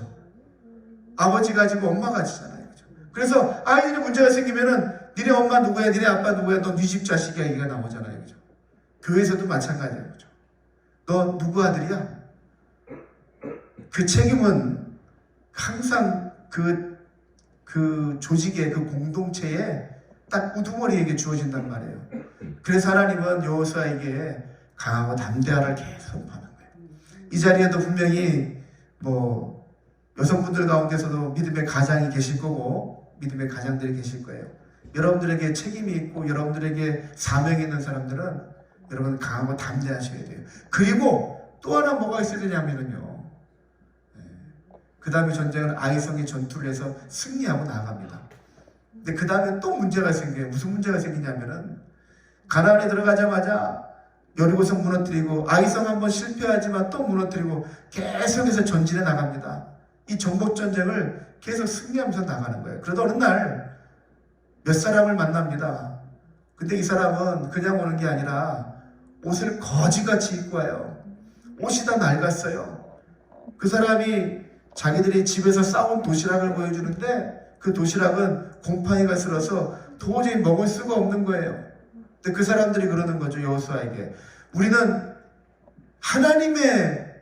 Speaker 1: 아버지가 지고 엄마가 지잖아요. 그죠? 그래서 아이들이 문제가 생기면은 니네 엄마 누구야? 니네 아빠 누구야? 너 네 집 자식이야? 이가 나오잖아요. 그죠? 교회에서도 마찬가지예요. 그죠? 너 누구 아들이야? 그 책임은 항상 그 조직의, 그 공동체에 딱 우두머리에게 주어진단 말이에요. 그래서 하나님은 여호수아에게 강하고 담대하를 계속 하는 거예요. 이 자리에도 분명히 뭐 여성분들 가운데서도 믿음의 가장이 계실 거고, 믿음의 가장들이 계실 거예요. 여러분들에게 책임이 있고 여러분들에게 사명이 있는 사람들은 여러분 강하고 담대하셔야 돼요. 그리고 또 하나 뭐가 있어야 되냐면요, 그 다음에 전쟁은 아이성의 전투를 해서 승리하고 나갑니다. 근데 그 다음에 또 문제가 생겨요. 무슨 문제가 생기냐면은, 가나안에 들어가자마자 여리고성 무너뜨리고, 아이성 한번 실패하지만 또 무너뜨리고, 계속해서 전진해 나갑니다. 이 정복전쟁을 계속 승리하면서 나가는 거예요. 그러다 어느 날 몇 사람을 만납니다. 근데 이 사람은 그냥 오는 게 아니라 옷을 거지같이 입고 와요. 옷이 다 낡았어요. 그 사람이 자기들이 집에서 싸온 도시락을 보여주는데 그 도시락은 곰팡이가 슬어서 도저히 먹을 수가 없는 거예요. 근데 그 사람들이 그러는 거죠. 여호수아에게, 우리는 하나님의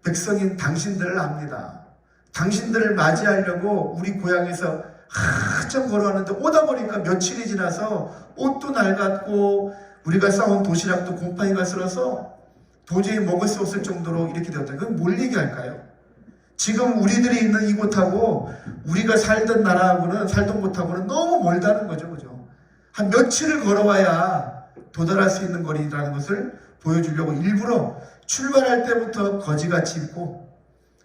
Speaker 1: 백성인 당신들을 압니다. 당신들을 맞이하려고 우리 고향에서 한참 걸어왔는데 오다 보니까 며칠이 지나서 옷도 낡았고 우리가 싸온 도시락도 곰팡이가 슬어서 도저히 먹을 수 없을 정도로 이렇게 되었다. 그건 뭘 얘기할까요? 지금 우리들이 있는 이곳하고 우리가 살던 나라하고는, 살던 곳하고는 너무 멀다는 거죠. 그죠? 한 며칠을 걸어와야 도달할 수 있는 거리라는 것을 보여주려고 일부러 출발할 때부터 거지같이 입고,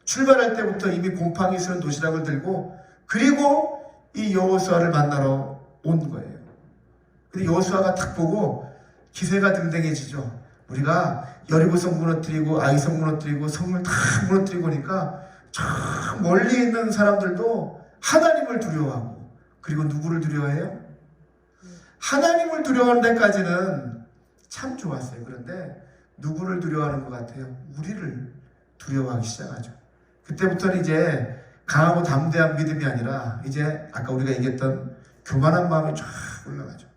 Speaker 1: 출발할 때부터 이미 곰팡이 스런 도시락을 들고, 그리고 이 여호수아를 만나러 온 거예요. 근데 여호수아가 딱 보고 기세가 등등해지죠. 우리가 여리고성 무너뜨리고 아이성 무너뜨리고 성을 다 무너뜨리고 보니까 저 멀리 있는 사람들도 하나님을 두려워하고, 그리고 누구를 두려워해요? 하나님을 두려워하는 데까지는 참 좋았어요. 그런데 누구를 두려워하는 것 같아요? 우리를 두려워하기 시작하죠. 그때부터는 이제 강하고 담대한 믿음이 아니라 이제 아까 우리가 얘기했던 교만한 마음이 쫙 올라가죠.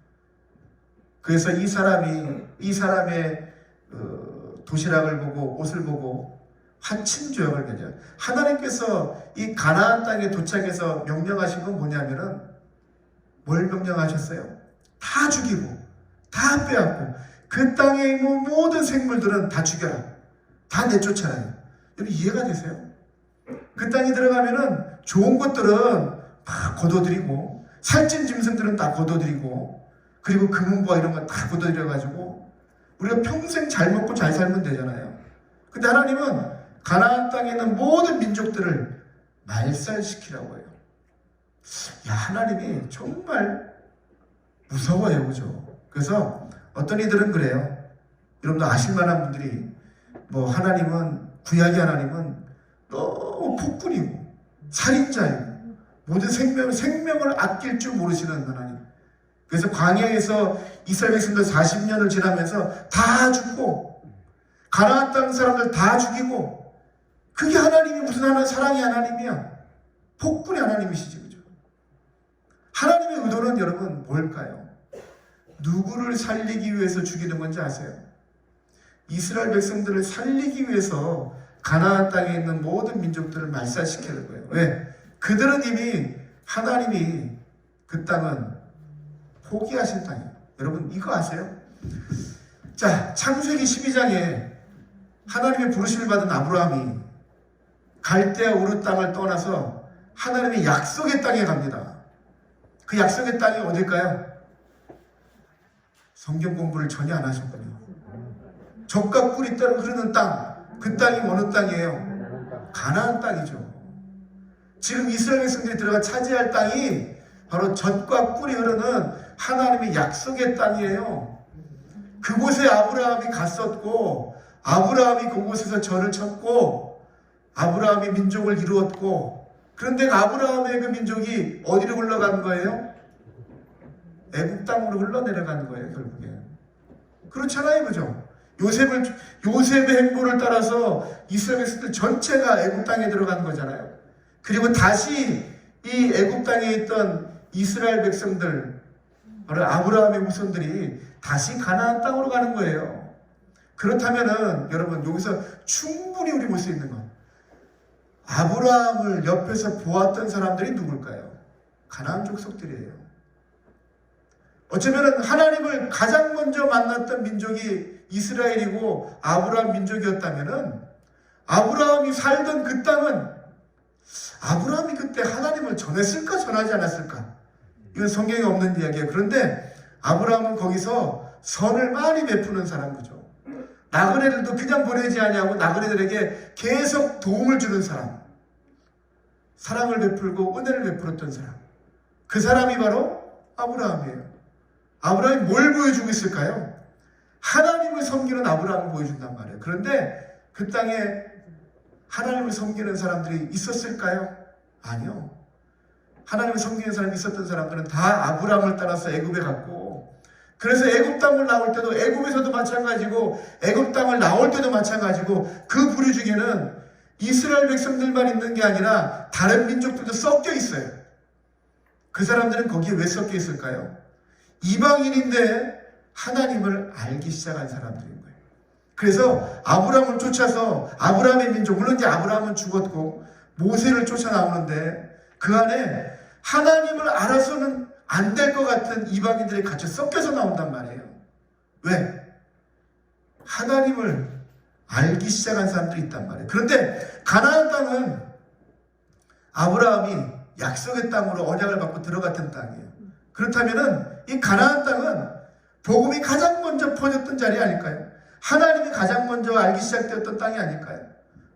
Speaker 1: 그래서 이 사람의 도시락을 보고 옷을 보고 화친조약을 맺어요. 하나님께서 이 가나안 땅에 도착해서 명령하신 건 뭐냐면은, 뭘 명령하셨어요? 다 죽이고 다 빼앗고 그 땅에 있는 모든 생물들은 다 죽여라, 다 내쫓아라. 여러분 이해가 되세요? 그 땅에 들어가면은 좋은 것들은 다 거둬들이고 살찐 짐승들은 다 거둬들이고, 그리고 금은보화 이런 거 다 거둬들여가지고 우리가 평생 잘 먹고 잘 살면 되잖아요. 근데 하나님은 가나안 땅에 있는 모든 민족들을 말살시키라고 해요. 야, 하나님이 정말 무서워요. 그죠? 그래서 어떤 이들은 그래요. 여러분도 아실만한 분들이 뭐 하나님은, 구약의 하나님은 너무 폭군이고 살인자이고 모든 생명을 아낄 줄 모르시는 하나님. 그래서 광야에서 이스라엘 백성들 40년을 지나면서 다 죽고 가나안 땅 사람들 다 죽이고, 그게 하나님이 무슨 하나 사랑의 하나님이야? 폭군의 하나님이시지. 그죠? 하나님의 의도는 여러분 뭘까요? 누구를 살리기 위해서 죽이는 건지 아세요? 이스라엘 백성들을 살리기 위해서 가나안 땅에 있는 모든 민족들을 말살시키는 거예요. 왜? 그들은 이미 하나님이 그 땅은 포기하신 땅이에요. 여러분 이거 아세요? 자, 창세기 12장에 하나님의 부르심을 받은 아브라함이 갈대아 우르 땅을 떠나서 하나님의 약속의 땅에 갑니다. 그 약속의 땅이 어딜까요? 성경 공부를 전혀 안 하셨군요. 젖과 꿀이 흐르는 땅, 그 땅이 어느 땅이에요? 가나안 땅이죠. 지금 이스라엘 백성들이 들어가 차지할 땅이 바로 젖과 꿀이 흐르는 하나님의 약속의 땅이에요. 그곳에 아브라함이 갔었고, 아브라함이 그곳에서 절을 쳤고, 아브라함이 민족을 이루었고, 그런데 아브라함의 그 민족이 어디로 흘러간 거예요? 애국 땅으로 흘러내려가는 거예요, 결국에. 그렇잖아요, 그죠? 요셉의 행보를 따라서 이스라엘 백성들 전체가 애국 땅에 들어간 거잖아요. 그리고 다시 이 애국 땅에 있던 이스라엘 백성들, 바로 아브라함의 후손들이 다시 가나안 땅으로 가는 거예요. 그렇다면은 여러분 여기서 충분히 우리 볼 수 있는 건, 아브라함을 옆에서 보았던 사람들이 누굴까요? 가나안 족속들이에요. 어쩌면 하나님을 가장 먼저 만났던 민족이 이스라엘이고 아브라함 민족이었다면은, 아브라함이 살던 그 땅은 아브라함이 그때 하나님을 전했을까 전하지 않았을까? 이건 성경에 없는 이야기예요. 그런데 아브라함은 거기서 선을 많이 베푸는 사람 거죠. 나그네들도 그냥 보내지 아니하고 나그네들에게 계속 도움을 주는 사람, 사랑을 베풀고 은혜를 베풀었던 사람, 그 사람이 바로 아브라함이에요. 아브라함이 뭘 보여주고 있을까요? 하나님을 섬기는 아브라함을 보여준단 말이에요. 그런데 그 땅에 하나님을 섬기는 사람들이 있었을까요? 아니요. 하나님을 섬기는 사람이 있었던 사람들은 다 아브라함을 따라서 애굽에 갔고, 그래서 애굽 땅을 나올 때도 애굽에서도 마찬가지고 애굽 땅을 나올 때도 마찬가지고 그 부류 중에는 이스라엘 백성들만 있는 게 아니라 다른 민족들도 섞여 있어요. 그 사람들은 거기에 왜 섞여 있을까요? 이방인인데 하나님을 알기 시작한 사람들인 거예요. 그래서 아브라함을 쫓아서 아브라함의 민족, 물론 이제 아브라함은 죽었고 모세를 쫓아 나오는데 그 안에 하나님을 알아서는 안 될 것 같은 이방인들이 같이 섞여서 나온단 말이에요. 왜? 하나님을 알기 시작한 사람들이 있단 말이에요. 그런데 가나안 땅은 아브라함이 약속의 땅으로 언약을 받고 들어갔던 땅이에요. 그렇다면은 이 가나안 땅은 복음이 가장 먼저 퍼졌던 자리 아닐까요? 하나님이 가장 먼저 알기 시작되었던 땅이 아닐까요?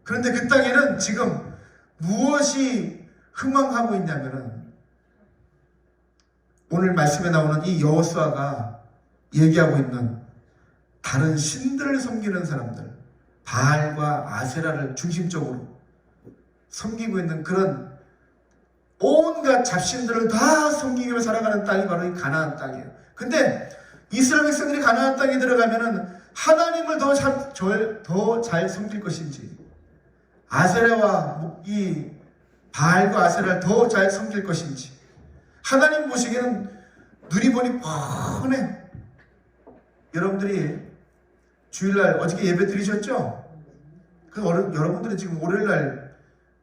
Speaker 1: 그런데 그 땅에는 지금 무엇이 흥망하고 있냐면은 오늘 말씀에 나오는 이 여호수아가 얘기하고 있는 다른 신들을 섬기는 사람들, 바알과 아세라를 중심적으로 섬기고 있는 그런 온갖 잡신들을 다 섬기며 살아가는 땅이 바로 이 가나안 땅이에요. 근데 이스라엘 백성들이 가나안 땅에 들어가면은 하나님을 더 잘 섬길 것인지, 아세라와 이 바알과 아세라를 더 잘 섬길 것인지, 하나님 보시기에는 눈이 보니 뻔해. 여러분들이 주일날 어저께 예배 드리셨죠? 여러분들은 지금 월요일날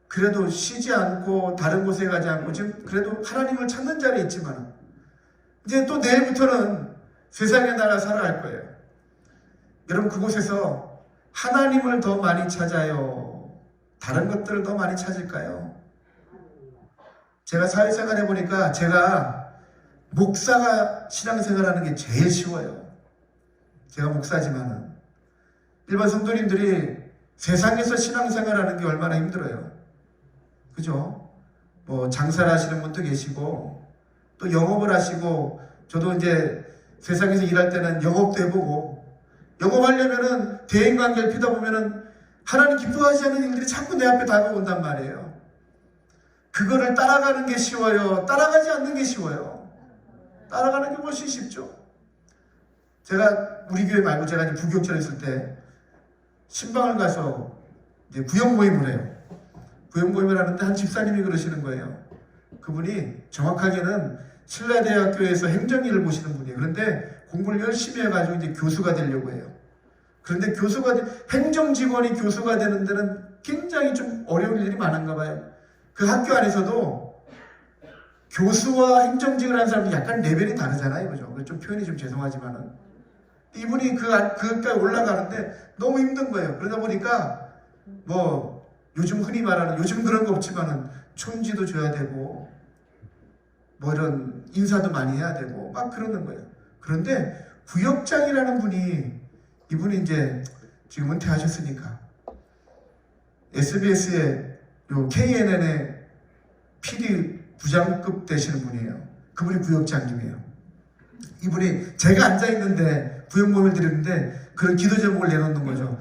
Speaker 1: 그래도 쉬지 않고 다른 곳에 가지 않고 지금 그래도 하나님을 찾는 자리에 있지만 이제 또 내일부터는 세상의 나라 살아갈 거예요. 여러분 그곳에서 하나님을 더 많이 찾아요? 다른 것들을 더 많이 찾을까요? 제가 사회생활 해보니까 제가 목사가 신앙생활하는 게 제일 쉬워요. 제가 목사지만은 일반 성도님들이 세상에서 신앙생활하는 게 얼마나 힘들어요. 그죠? 뭐 장사를 하시는 분도 계시고 또 영업을 하시고 저도 이제 세상에서 일할 때는 영업도 해보고 영업하려면은 대인관계를 피다 보면은 하나님 기뻐하지 않는 일들이 자꾸 내 앞에 다가온단 말이에요. 그거를 따라가는 게 쉬워요? 따라가지 않는 게 쉬워요? 따라가는 게 훨씬 쉽죠. 제가 우리 교회 말고 제가 이제 부교육자로 있을 때 신방을 가서 이제 구역 모임을 해요. 구역 모임을 하는데 한 집사님이 그러시는 거예요. 그분이 정확하게는 신라대학교에서 행정일을 보시는 분이에요. 그런데 공부를 열심히 해가지고 이제 교수가 되려고 해요. 그런데 행정직원이 교수가 되는 데는 굉장히 좀 어려운 일이 많은가 봐요. 그 학교 안에서도 교수와 행정직을 하는 사람이 약간 레벨이 다르잖아요. 그죠? 좀 표현이 좀 죄송하지만은. 이분이 그까지 올라가는데 너무 힘든 거예요. 그러다 보니까 뭐 요즘 흔히 말하는 요즘 그런 거 없지만은 촌지도 줘야 되고 뭐 이런 인사도 많이 해야 되고 막 그러는 거예요. 그런데 구역장이라는 이분이 이제 지금 은퇴하셨으니까 SBS의 요 KNN의 PD 부장급 되시는 분이에요. 그분이 구역장님이에요. 이분이 제가 앉아있는데 구역 모임을 드렸는데 그런 기도 제목을 내놓는 거죠.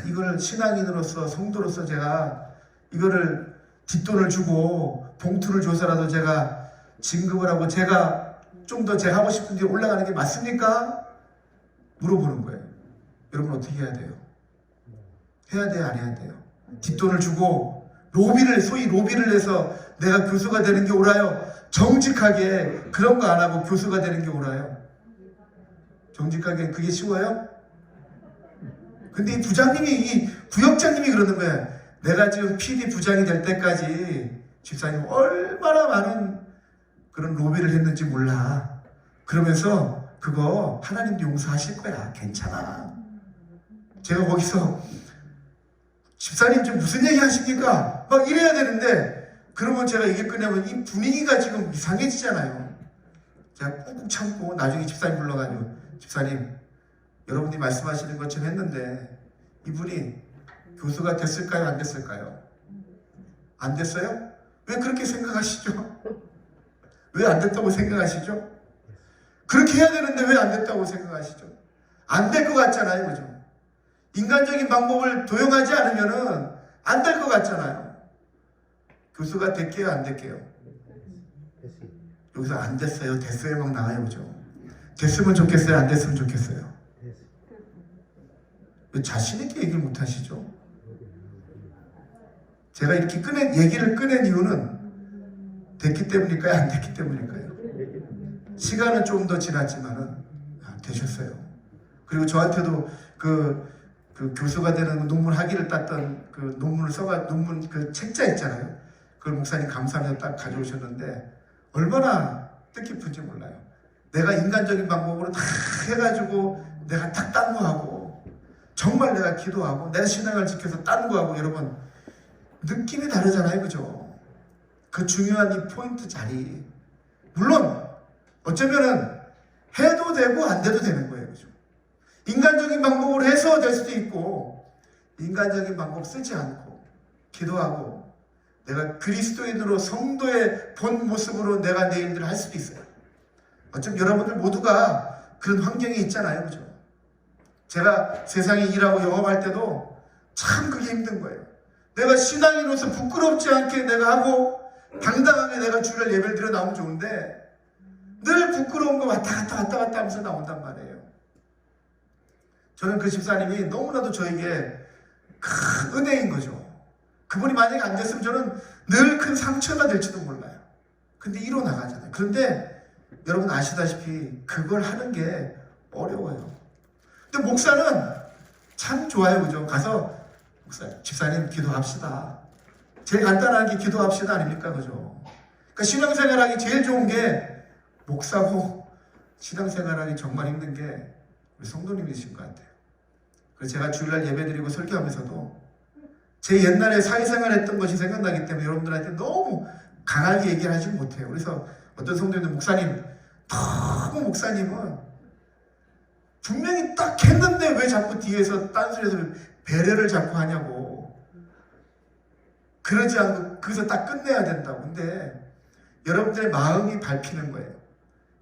Speaker 1: 이걸 신앙인으로서 성도로서 제가 이거를 뒷돈을 주고 봉투를 줘서라도 제가 진급을 하고 제가 좀 더 제가 하고 싶은 데 올라가는 게 맞습니까? 물어보는 거예요. 여러분 어떻게 해야 돼요? 해야 돼요? 안 해야 돼요? 뒷돈을 주고 소위 로비를 해서 내가 교수가 되는 게 옳아요? 정직하게 그런 거 안 하고 교수가 되는 게 옳아요? 정직하게 그게 쉬워요? 근데 이 구역장님이 그러는 거야. 내가 지금 PD 부장이 될 때까지 집사님 얼마나 많은 그런 로비를 했는지 몰라. 그러면서 그거 하나님도 용서하실 거야. 괜찮아. 제가 거기서 집사님 지금 무슨 얘기 하십니까? 막 이래야 되는데 그러면 제가 얘기 끝내면 이 분위기가 지금 이상해지잖아요. 제가 꾹꾹 참고 나중에 집사님 불러가지고 집사님 여러분이 말씀하시는 것처럼 했는데 이분이 교수가 됐을까요? 안 됐을까요? 안 됐어요? 왜 그렇게 생각하시죠? 왜 안 됐다고 생각하시죠? 그렇게 해야 되는데 왜 안 됐다고 생각하시죠? 안 될 것 같잖아요. 그죠? 인간적인 방법을 도용하지 않으면은 안 될 것 같잖아요. 교수가 됐게요? 안 됐게요? 여기서 안 됐어요? 됐어요? 막 나와요. 그죠? 됐으면 좋겠어요? 안 됐으면 좋겠어요? 왜 자신 있게 얘기를 못 하시죠? 제가 이렇게 얘기를 꺼낸 이유는 됐기 때문일까요? 안 됐기 때문일까요? 시간은 좀 더 지났지만은 되셨어요. 그리고 저한테도 그 교수가 되는 논문 학위를 땄던 그 논문을 논문 그 책자 있잖아요. 그걸 목사님 감사하면서 딱 가져오셨는데 얼마나 뜻깊은지 몰라요. 내가 인간적인 방법으로 다 해가지고 내가 딱 딴거하고 정말 내가 기도하고 내가 신앙을 지켜서 딴거하고 여러분 느낌이 다르잖아요. 그죠? 그 중요한 이 포인트 자리 물론 어쩌면은 해도 되고 안 돼도 되는 거예요. 그죠? 인간적인 방법으로 해서 될 수도 있고 인간적인 방법 쓰지 않고 기도하고 내가 그리스도인으로 성도의 본 모습으로 내가 내 일들을 할 수도 있어요. 어차피 여러분들 모두가 그런 환경에 있잖아요. 그죠? 제가 세상에 일하고 영업할 때도 참 그게 힘든 거예요. 내가 신앙인으로서 부끄럽지 않게 내가 하고 당당하게 내가 주를 예배를 드려 나오면 좋은데 늘 부끄러운 거 왔다 갔다 하면서 나온단 말이에요. 저는 그 집사님이 너무나도 저에게 큰 은혜인 거죠. 그분이 만약에 안 됐으면 저는 늘 큰 상처가 될지도 몰라요. 근데 이로 나가잖아요. 그런데 여러분 아시다시피 그걸 하는 게 어려워요. 근데 목사는 참 좋아요. 그죠? 가서 집사님 기도합시다. 제일 간단한 게 기도합시다 아닙니까? 그죠? 그러니까 신앙생활하기 제일 좋은 게 목사고 신앙생활하기 정말 힘든 게 우리 성도님이신 것 같아요. 그래서 제가 주일날 예배드리고 설교하면서도 제 옛날에 사회생활 했던 것이 생각나기 때문에 여러분들한테 너무 강하게 얘기를 하지 못해요. 그래서 어떤 성도님들 너무 목사님은 분명히 딱 했는데 왜 자꾸 뒤에서 딴소리에서 배려를 자꾸 하냐고. 그러지 않고 거기서 딱 끝내야 된다고. 근데 여러분들의 마음이 밟히는 거예요.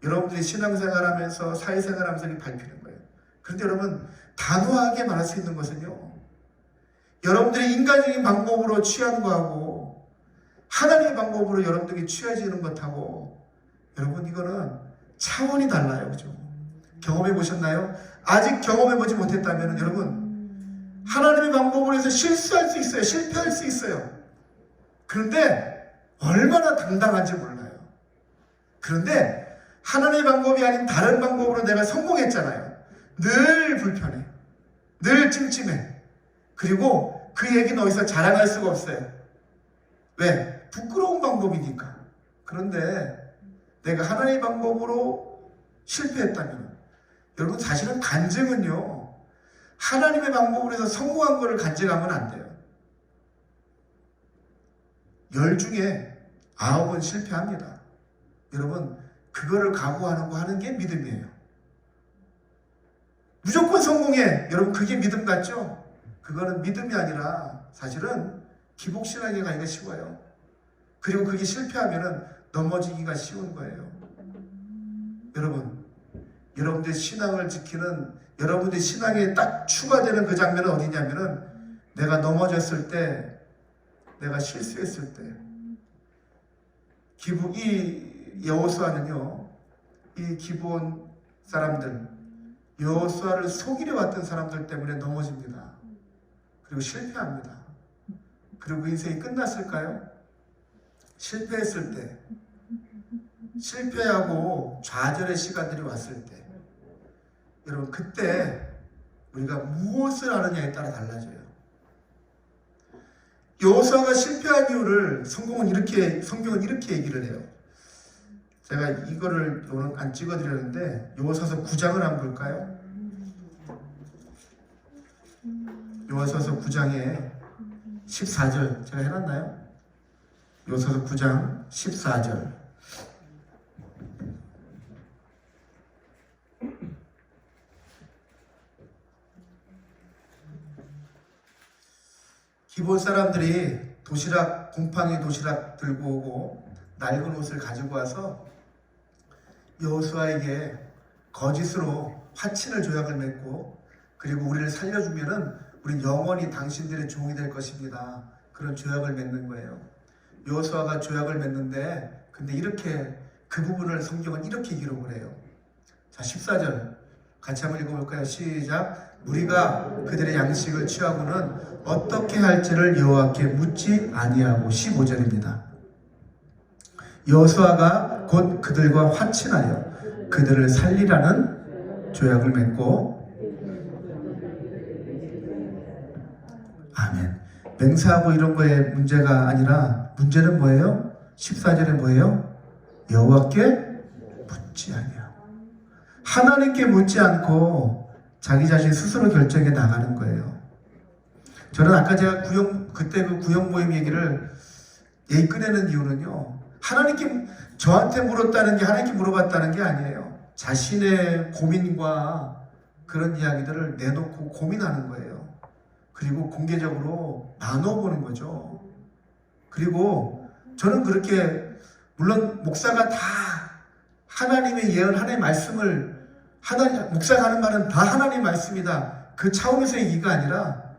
Speaker 1: 여러분들이 신앙생활 하면서 사회생활 하면서 밟히는 거예요. 그런데 여러분 단호하게 말할 수 있는 것은요. 여러분들이 인간적인 방법으로 취하는 거하고 하나님의 방법으로 여러분들이 취해지는 것하고 여러분 이거는 차원이 달라요. 그죠? 경험해 보셨나요? 아직 경험해 보지 못했다면 여러분 하나님의 방법으로 해서 실수할 수 있어요. 실패할 수 있어요. 그런데 얼마나 당당한지 몰라요. 그런데 하나님의 방법이 아닌 다른 방법으로 내가 성공했잖아요. 늘 불편해. 늘 찜찜해. 그리고 그 얘기는 어디서 자랑할 수가 없어요. 왜? 부끄러운 방법이니까. 그런데 내가 하나님의 방법으로 실패했다면 여러분 사실은 간증은요. 하나님의 방법으로 해서 성공한 거를 간증하면 안 돼요. 10 중에 9은 실패합니다. 여러분 그거를 각오하는 하는 게 믿음이에요. 무조건 성공해. 여러분 그게 믿음 같죠? 그거는 믿음이 아니라 사실은 기복신앙에 가기가 쉬워요. 그리고 그게 실패하면은 넘어지기가 쉬운 거예요. 여러분, 여러분들의 신앙을 지키는 여러분들의 신앙에 딱 추가되는 그 장면은 어디냐면은 내가 넘어졌을 때, 내가 실수했을 때, 이 여호수아는요, 이 기브온 사람들, 여호수아를 속이려 왔던 사람들 때문에 넘어집니다. 그리고 실패합니다. 그리고 인생이 끝났을까요? 실패했을 때, 실패하고 좌절의 시간들이 왔을 때, 여러분 그때 우리가 무엇을 하느냐에 따라 달라져요. 여호수아가 실패한 이유를 성경은 이렇게 얘기를 해요. 제가 이거를 오늘 안 찍어드렸는데 여호수아서 9장을 한번 볼까요? 여호수아서 9장에 14절 제가 해놨나요? 여호수아서 9장 14절 기본 사람들이 곰팡이 도시락 들고 오고 낡은 옷을 가지고 와서 여호수아에게 거짓으로 화친을 조약을 맺고 그리고 우리를 살려주면은 우리 영원히 당신들의 종이 될 것입니다. 그런 조약을 맺는 거예요. 여호수아가 조약을 맺는데 근데 이렇게 그 부분을 성경은 이렇게 기록을 해요. 자, 14절 같이 한번 읽어볼까요? 시작. 무리가 그들의 양식을 취하고는 어떻게 할지를 여호와께 묻지 아니하고. 15절입니다. 여호수아가 곧 그들과 화친하여 그들을 살리라는 조약을 맺고. 아멘. 맹세하고 이런 거에 문제가 아니라 문제는 뭐예요? 14절에 뭐예요? 여호와께 묻지 아니하고. 하나님께 묻지 않고 자기 자신 스스로 결정해 나가는 거예요. 저는 아까 제가 그때 그 구역 모임 얘기를 꺼내는 이유는요, 하나님께 저한테 물었다는 게, 하나님께 물어봤다는 게 아니에요. 자신의 고민과 그런 이야기들을 내놓고 고민하는 거예요. 그리고 공개적으로 나눠보는 거죠. 그리고 저는 그렇게, 물론 목사가 다 하나님의 예언, 하나님의 말씀을, 목사가 하는 말은 다 하나님의 말씀이다, 그 차원에서의 얘기가 아니라,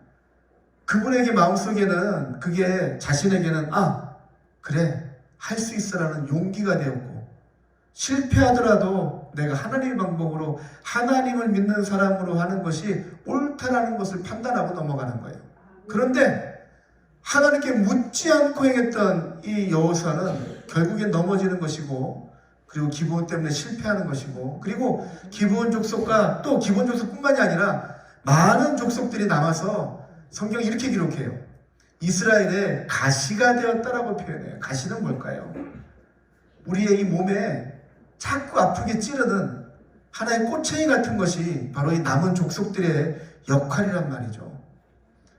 Speaker 1: 그분에게 마음속에는 그게 자신에게는 그래, 할 수 있어라는 용기가 되었고, 실패하더라도 내가 하나님의 방법으로 하나님을 믿는 사람으로 하는 것이 옳다라는 것을 판단하고 넘어가는 거예요. 그런데 하나님께 묻지 않고 행했던 이 여호수아는 결국엔 넘어지는 것이고, 그리고 기브온 때문에 실패하는 것이고, 그리고 기브온 족속과 또 기브온 족속뿐만이 아니라 많은 족속들이 남아서 성경이 이렇게 기록해요. 이스라엘의 가시가 되었다라고 표현해요. 가시는 뭘까요? 우리의 이 몸에 자꾸 아프게 찌르는 하나의 꼬챙이 같은 것이 바로 이 남은 족속들의 역할이란 말이죠.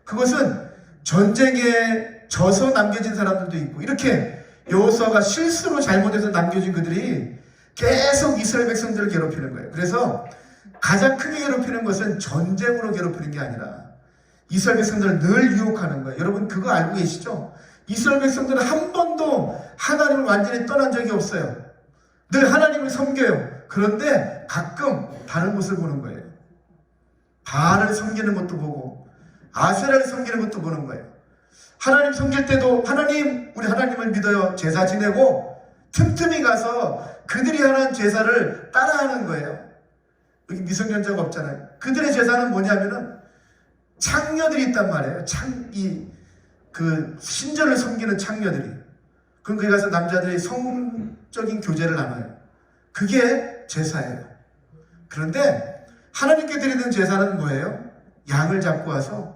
Speaker 1: 그것은 전쟁에 져서 남겨진 사람들도 있고, 이렇게 여호수아가 실수로 잘못해서 남겨진 그들이 계속 이스라엘 백성들을 괴롭히는 거예요. 그래서 가장 크게 괴롭히는 것은 전쟁으로 괴롭히는 게 아니라 이스라엘 백성들을 늘 유혹하는 거예요. 여러분 그거 알고 계시죠? 이스라엘 백성들은 한 번도 하나님을 완전히 떠난 적이 없어요. 늘 하나님을 섬겨요. 그런데 가끔 다른 모습을 보는 거예요. 바알을 섬기는 것도 보고 아세라를 섬기는 것도 보는 거예요. 하나님 섬길 때도 하나님, 우리 하나님을 믿어요, 제사 지내고 틈틈이 가서 그들이 하는 제사를 따라하는 거예요. 여기 미성년자가 없잖아요. 그들의 제사는 뭐냐면은 창녀들이 있단 말이에요. 그 신전을 섬기는 창녀들이. 그럼 거기 가서 남자들이 성적인 교제를 나눠요. 그게 제사예요. 그런데 하나님께 드리는 제사는 뭐예요? 양을 잡고 와서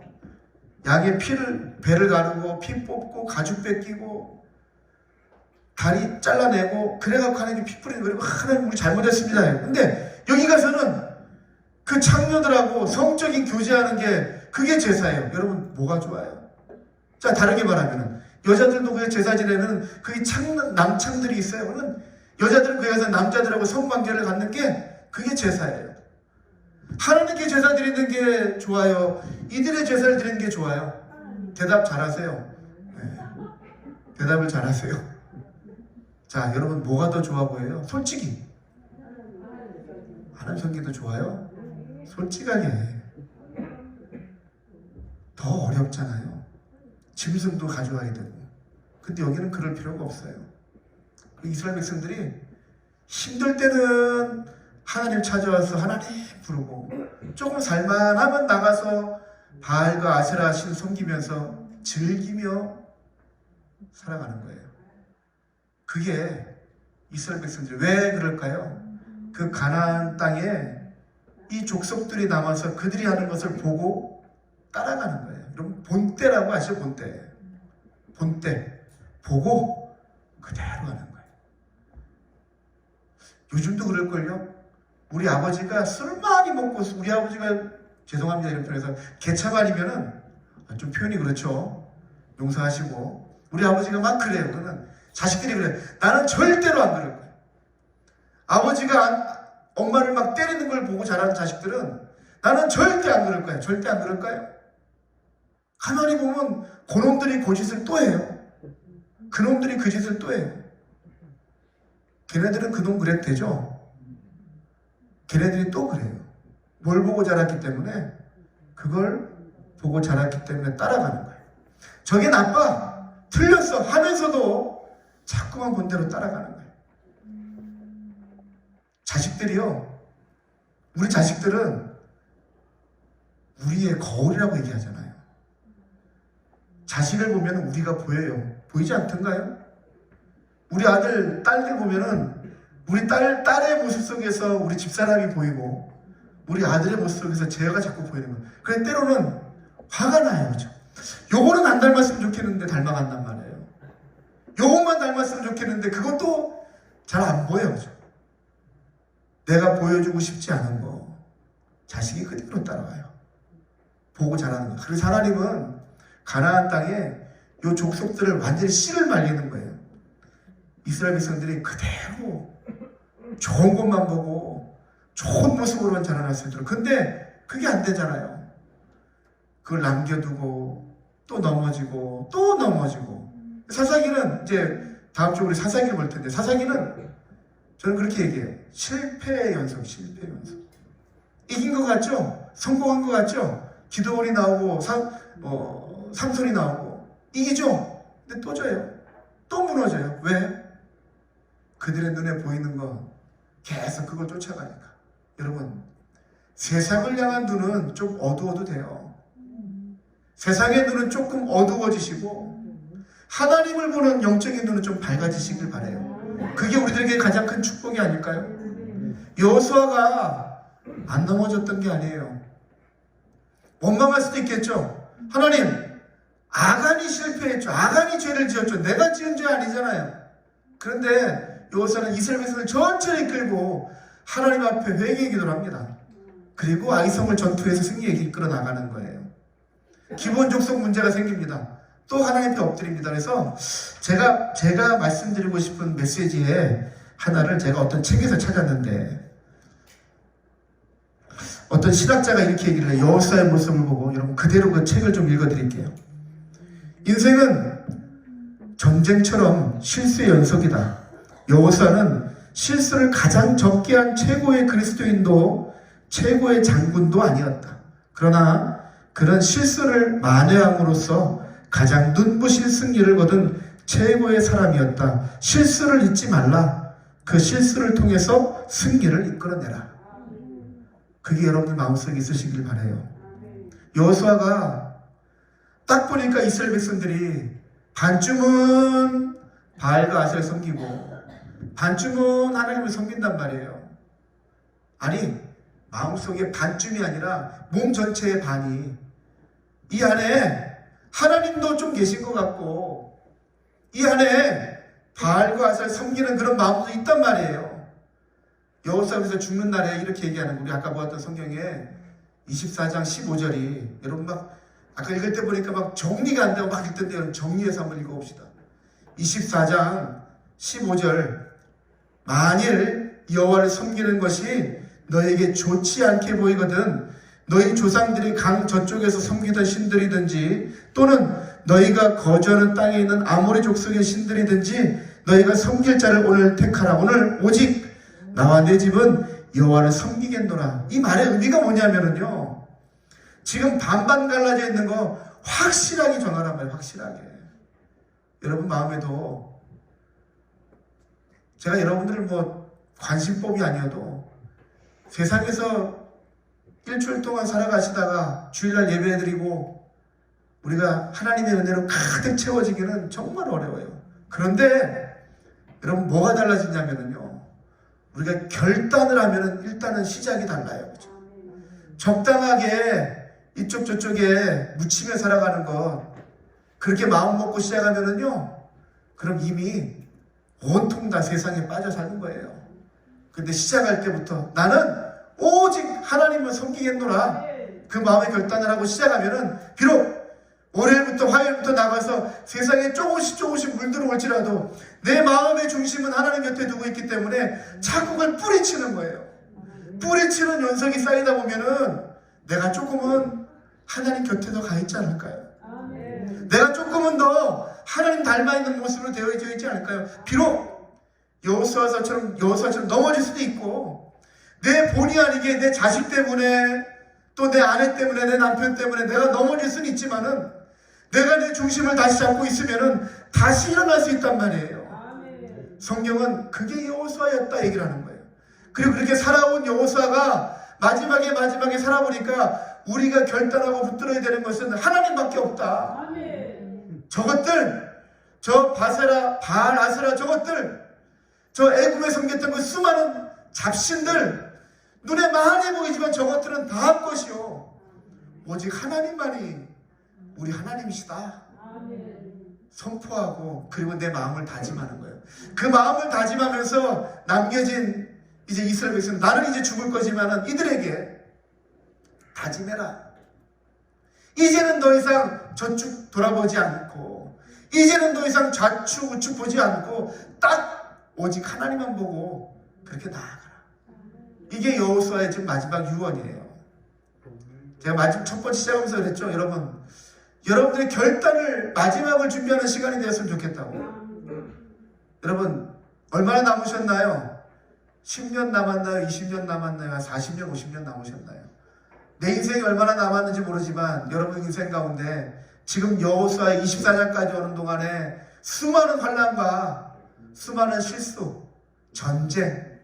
Speaker 1: 양의 배를 가르고 피 뽑고 가죽 벗기고 다리 잘라내고 그래갖고 하나님께 피 뿌리는 거예요. 하나님 우리 잘못했습니다. 근데 여기 가서는 그 창녀들하고 성적인 교제하는 게 그게 제사예요. 여러분 뭐가 좋아요? 자, 다르게 말하면 여자들도 그 제사 지내면 그게 남창들이 있어요. 그러면 여자들은 거기 가서 남자들하고 성관계를 갖는 게 그게 제사예요. 하나님께 제사 드리는 게 좋아요? 이들의 제사를 드리는 게 좋아요? 대답 잘하세요. 네. 대답을 잘하세요. 자, 여러분 뭐가 더 좋아 보여요? 솔직히 하나님 섬기도 좋아요? 솔직하게. 더 어렵잖아요. 짐승도 가져와야 되고. 근데 여기는 그럴 필요가 없어요. 이스라엘 백성들이 힘들 때는 하나님 찾아와서 하나님 부르고, 조금 살만하면 나가서 바알과 아세라 신 섬기면서 즐기며 살아가는 거예요. 그게 이스라엘 백성들이 왜 그럴까요? 그 가나안 땅에 이 족속들이 남아서 그들이 하는 것을 보고 따라가는 거예요. 여러분 본때라고 아시죠? 본때 보고 그대로 하는 거예요. 요즘도 그럴걸요? 우리 아버지가 술 많이 먹고, 우리 아버지가, 죄송합니다 이런 표현에서 개차반이면은, 좀 표현이 그렇죠, 용서하시고, 우리 아버지가 막 그래요. 그러면 자식들이 그래요. 나는 절대로 안 그럴 거예요. 아버지가 엄마를 막 때리는 걸 보고 자라는 자식들은 나는 절대 안 그럴 거야. 절대 안 그럴까요? 가만히 보면 그놈들이 그 짓을 또 해요. 그놈들이 그 짓을 또 해요. 걔네들은 그놈 그래도 되죠? 걔네들이 또 그래요. 뭘 보고 자랐기 때문에, 그걸 보고 자랐기 때문에 따라가는 거예요. 저게 나빠, 틀렸어 하면서도 자꾸만 본대로 따라가는 거예요. 자식들이요, 우리 자식들은 우리의 거울이라고 얘기하잖아요. 자식을 보면 우리가 보여요. 보이지 않던가요? 우리 아들, 딸들 보면은 우리 딸의 모습 속에서 우리 집사람이 보이고 우리 아들의 모습 속에서 제가 자꾸 보이는 거예요. 그래서 때로는 화가 나요. 그죠? 요거는 안 닮았으면 좋겠는데 닮아간단 말이에요. 요것만 닮았으면 좋겠는데 그것도 잘 안 보여요. 그죠? 내가 보여주고 싶지 않은 거 자식이 그대로 따라와요. 보고 자라는 거. 그래서 하나님은 가나안 땅에 요 족속들을 완전히 씨를 말리는 거예요. 이스라엘 백성들이 그대로 좋은 것만 보고 좋은 모습으로만 자라날 수 있도록. 근데 그게 안 되잖아요. 그걸 남겨두고 또 넘어지고 또 넘어지고. 사사기는 이제 다음 주에 우리 사사기를 볼 텐데, 사사기는 저는 그렇게 얘기해요. 실패의 연속, 실패의 연속. 이긴 것 같죠? 성공한 것 같죠? 기도원이 나오고 삼손이 나오고 이기죠? 근데 또 져요. 또 무너져요. 왜? 그들의 눈에 보이는 거 계속 그걸 쫓아가니까. 여러분, 세상을 향한 눈은 좀 어두워도 돼요. 세상의 눈은 조금 어두워지시고 하나님을 보는 영적인 눈은 좀 밝아지시길 바라요. 그게 우리들에게 가장 큰 축복이 아닐까요? 여호수아가 안 넘어졌던 게 아니에요. 원망할 수도 있겠죠. 하나님, 아간이 실패했죠. 아간이 죄를 지었죠. 내가 지은 죄 아니잖아요. 그런데 여호수아는 이스라엘 백성을 천천히 끌고 하나님 앞에 회개의 기도를 합니다. 그리고 아이성을 전투에서 승리에 이끌어 나가는 거예요. 기본 족속 문제가 생깁니다. 또 하나님 앞에 엎드립니다. 그래서 제가 말씀드리고 싶은 메시지의 하나를 제가 어떤 책에서 찾았는데, 어떤 신학자가 이렇게 얘기를 해요. 여호수아의 모습을 보고 여러분 그대로 그 책을 좀 읽어드릴게요. 인생은 전쟁처럼 실수의 연속이다. 여호수아는 실수를 가장 적게 한 최고의 그리스도인도 최고의 장군도 아니었다. 그러나 그런 실수를 만회함으로써 가장 눈부신 승리를 거둔 최고의 사람이었다. 실수를 잊지 말라. 그 실수를 통해서 승리를 이끌어내라. 그게 여러분들 마음속에 있으시길 바라요. 여호수아가 딱 보니까 이스라엘 백성들이 반쯤은 바알과 아셀을 섬기고 반쯤은 하나님을 섬긴단 말이에요. 아니, 마음속에 반쯤이 아니라 몸 전체의 반이, 이 안에 하나님도 좀 계신 것 같고 이 안에 바알과 아셀 섬기는 그런 마음도 있단 말이에요. 여호수아에서 죽는 날에 이렇게 얘기하는 거, 우리 아까 보았던 성경에 24장 15절이 여러분 막 아까 읽을 때 보니까 막 정리가 안 되고 막 읽던데 여러분 정리해서 한번 읽어봅시다. 24장 15절, 만일 여호와를 섬기는 것이 너에게 좋지 않게 보이거든 너희 조상들이 강 저쪽에서 섬기던 신들이든지 또는 너희가 거주하는 땅에 있는 아모리 족속의 신들이든지 너희가 섬길 자를 오늘 택하라. 오늘 오직 나와 내 집은 여호와를 섬기겠노라. 이 말의 의미가 뭐냐면요, 지금 반반 갈라져 있는 거 확실하게 정하란 말이에요. 확실하게. 여러분 마음에도, 제가 여러분들을 관심법이 아니어도 세상에서 일주일 동안 살아가시다가 주일날 예배드리고 우리가 하나님의 은혜로 가득 채워지기는 정말 어려워요. 그런데 여러분 뭐가 달라지냐면요, 우리가 결단을 하면은 일단은 시작이 달라요. 그죠? 적당하게 이쪽 저쪽에 묻히며 살아가는 것, 그렇게 마음 먹고 시작하면은요, 그럼 이미 온통 다 세상에 빠져 사는 거예요. 근데 시작할 때부터 나는 오직 하나님을 섬기겠노라, 그 마음의 결단을 하고 시작하면은 비록 월요일부터 화요일부터 나가서 세상에 조금씩 물들어올지라도 내 마음의 중심은 하나님 곁에 두고 있기 때문에 자꾸 그걸 뿌리치는 거예요. 뿌리치는 연속이 쌓이다 보면은 내가 조금은 하나님 곁에 더 가 있지 않을까요? 내가 조금은 더 하나님 닮아있는 모습으로 되어져 있지 않을까요? 비록 여호수아처럼 넘어질 수도 있고, 내 본의 아니게 내 자식 때문에 또 내 아내 때문에 내 남편 때문에 내가 넘어질 수는 있지만은 내가 내 중심을 다시 잡고 있으면은 다시 일어날 수 있단 말이에요. 성경은 그게 여호수아였다 얘기를 하는 거예요. 그리고 그렇게 살아온 여호수아가 마지막에 살아보니까 우리가 결단하고 붙들어야 되는 것은 하나님밖에 없다.
Speaker 2: 아멘.
Speaker 1: 저것들, 저 바알 아세라 저것들, 저 애굽에 섬겼던 그 수많은 잡신들, 눈에 많이 보이지만 저것들은 다 것이요 오직 하나님만이 우리 하나님이시다
Speaker 2: 아멘.
Speaker 1: 선포하고, 그리고 내 마음을 다짐하는 거예요. 그 마음을 다짐하면서 남겨진 이제 이스라엘 백성은, 나는 이제 죽을 거지만 이들에게 다짐해라. 이제는 더 이상 저축 돌아보지 않고, 이제는 더 이상 좌측 우측 보지 않고 딱 오직 하나님만 보고 그렇게 나아가라. 이게 여호수아의 지금 마지막 유언이에요. 제가 마지막 첫 번째 시작하면서 그랬죠. 여러분들의 결단을, 마지막을 준비하는 시간이 되었으면 좋겠다고. 여러분 얼마나 남으셨나요? 10년 남았나요? 20년 남았나요? 40년, 50년 남으셨나요? 내 인생이 얼마나 남았는지 모르지만 여러분 인생 가운데 지금 여호수아의 24장까지 오는 동안에 수많은 환난과 수많은 실수, 전쟁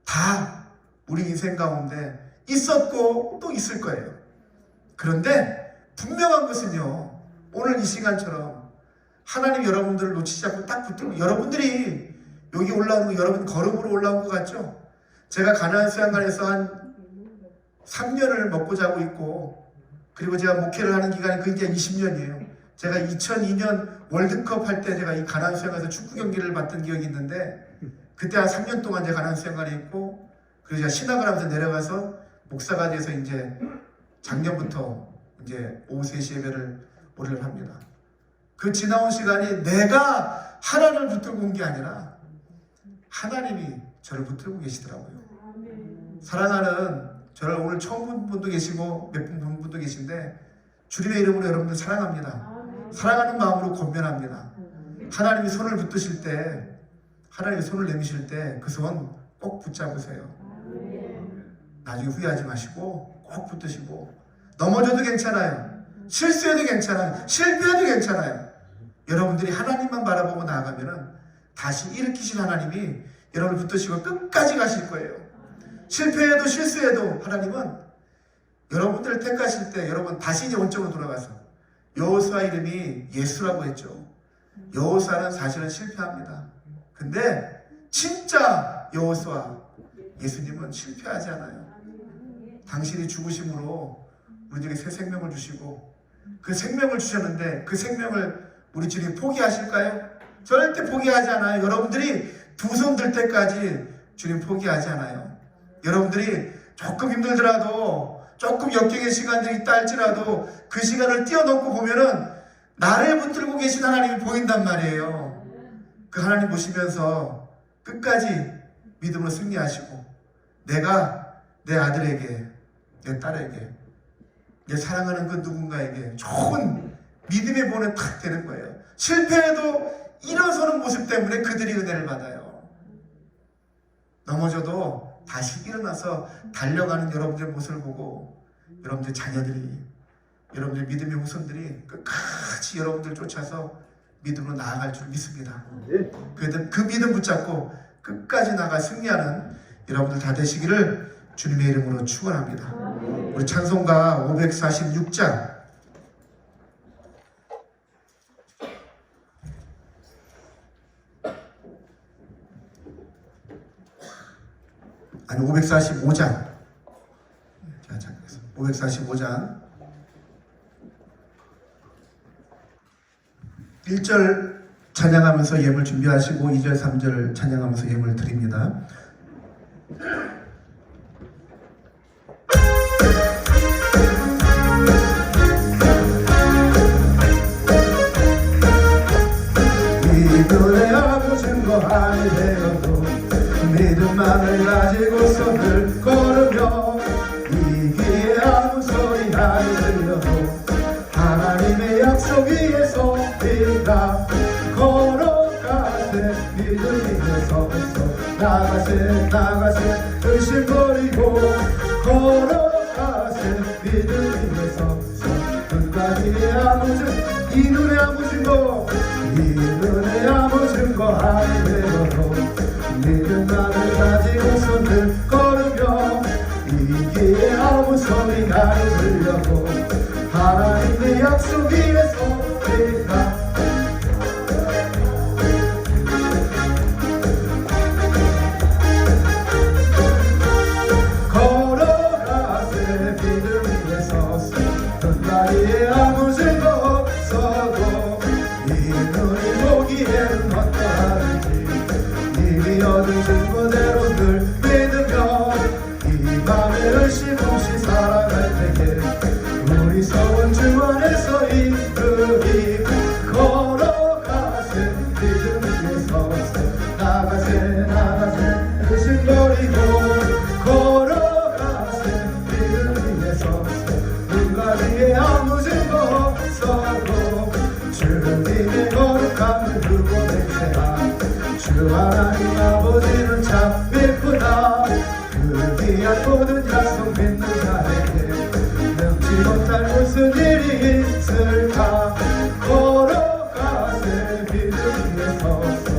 Speaker 1: 다 우리 인생 가운데 있었고 또 있을 거예요. 그런데 분명한 것은요, 오늘 이 시간처럼 하나님 여러분들을 놓치지 않고 딱 붙들고, 여러분들이 여기 올라오는 거 여러분 걸음으로 올라온 것 같죠? 제가 가나안 수양관에서 한 3년을 먹고 자고 있고, 그리고 제가 목회를 하는 기간이 그게 20년이에요. 제가 2002년 월드컵 할 때 제가 이 가나안 수양관에서 축구 경기를 봤던 기억이 있는데, 그때 한 3년 동안 제가 가나안 수양관에 있고, 그리고 제가 신학을 하면서 내려가서 목사가 돼서 이제 작년부터 이제 오후 3시 예배를 오늘 합니다. 그 지나온 시간이 내가 하나님을 붙들고 온 게 아니라 하나님이 저를 붙들고 계시더라고요. 사랑하는, 저를 오늘 처음 본 분도 계시고 몇 분 본 분도 계신데, 주님의 이름으로 여러분들 사랑합니다. 사랑하는 마음으로 권면합니다. 하나님이 손을 붙드실 때, 하나님이 손을 내미실 때 그 손 꼭 붙잡으세요. 나중에 후회하지 마시고 꼭 붙드시고, 넘어져도 괜찮아요. 실수해도 괜찮아요. 실패해도 괜찮아요. 여러분들이 하나님만 바라보고 나아가면은 다시 일으키신 하나님이 여러분을 붙드시고 끝까지 가실 거예요. 실패해도 실수해도 하나님은 여러분들을 택하실 때 여러분 다시 이제 원점으로 돌아가서, 여호수아 이름이 예수라고 했죠. 여호수아는 사실은 실패합니다. 근데 진짜 여호수아 예수님은 실패하지 않아요. 당신이 죽으심으로 우리에게 새 생명을 주시고, 그 생명을 주셨는데 그 생명을 우리 주님 포기하실까요? 절대 포기하지 않아요. 여러분들이 두 손 들 때까지 주님 포기하지 않아요. 여러분들이 조금 힘들더라도, 조금 역경의 시간들이 있다 할지라도 그 시간을 뛰어넘고 보면은 나를 붙들고 계신 하나님이 보인단 말이에요. 그 하나님 보시면서 끝까지 믿음으로 승리하시고, 내가 내 아들에게, 내 딸에게, 내 사랑하는 그 누군가에게 좋은 믿음의 본을 탁 되는 거예요. 실패해도 일어서는 모습 때문에 그들이 은혜를 받아요. 넘어져도 다시 일어나서 달려가는 여러분들의 모습을 보고, 여러분들 자녀들이, 여러분들 믿음의 후손들이 끝까지 여러분들 쫓아서 믿음으로 나아갈 줄 믿습니다. 그 믿음 붙잡고 끝까지 나가 승리하는 여러분들 다 되시기를 주님의 이름으로 축원합니다. 우리 찬송가 546장 아니 545장, 자, 잠깐 545장 1절 찬양하면서 예물 준비하시고 2절 3절 찬양하면서 예물 드립니다. 이들의 아무 증거 아니 되어도 믿음만을 가지고 손을 걸으며, 이 귀에 아무 소리 아니 들려도 하나님의 약속 위에 서리라. 걸어가세 믿음 위에 서서 나가세 의심 버리고, 걸어가세 믿음 위에 서서 끝까지 아무 증거, 이 눈에 아무 증거, 이 눈에 아무 증거 아니 되어도 믿음만을 가지고 손을 걸으며, 이 길에 약속 위에서 우리가 걸어가세 믿음 위에 서서 흩날리에 아무 증거 없어도 이 눈이 보기엔 어떠한지 이미 얻은 증거대로 늘 믿으며 이 맘에 의심 없이 살아갈 때에 우리 서원 주 안에서 이르리 걸어가세 믿음 위에 서서 나가세 의심 버리고 걸어가세 믿음 위에 서서 누가 뒤에 아무 증거 없어도 주님의 거룩함을 두고 맹세한 주 하나님 아버지는 참 예쁘다 그 귀한 모든 약속 믿는 자에게 능치 못할 무슨 일이 있을까 걸어가세 믿음 위에 서서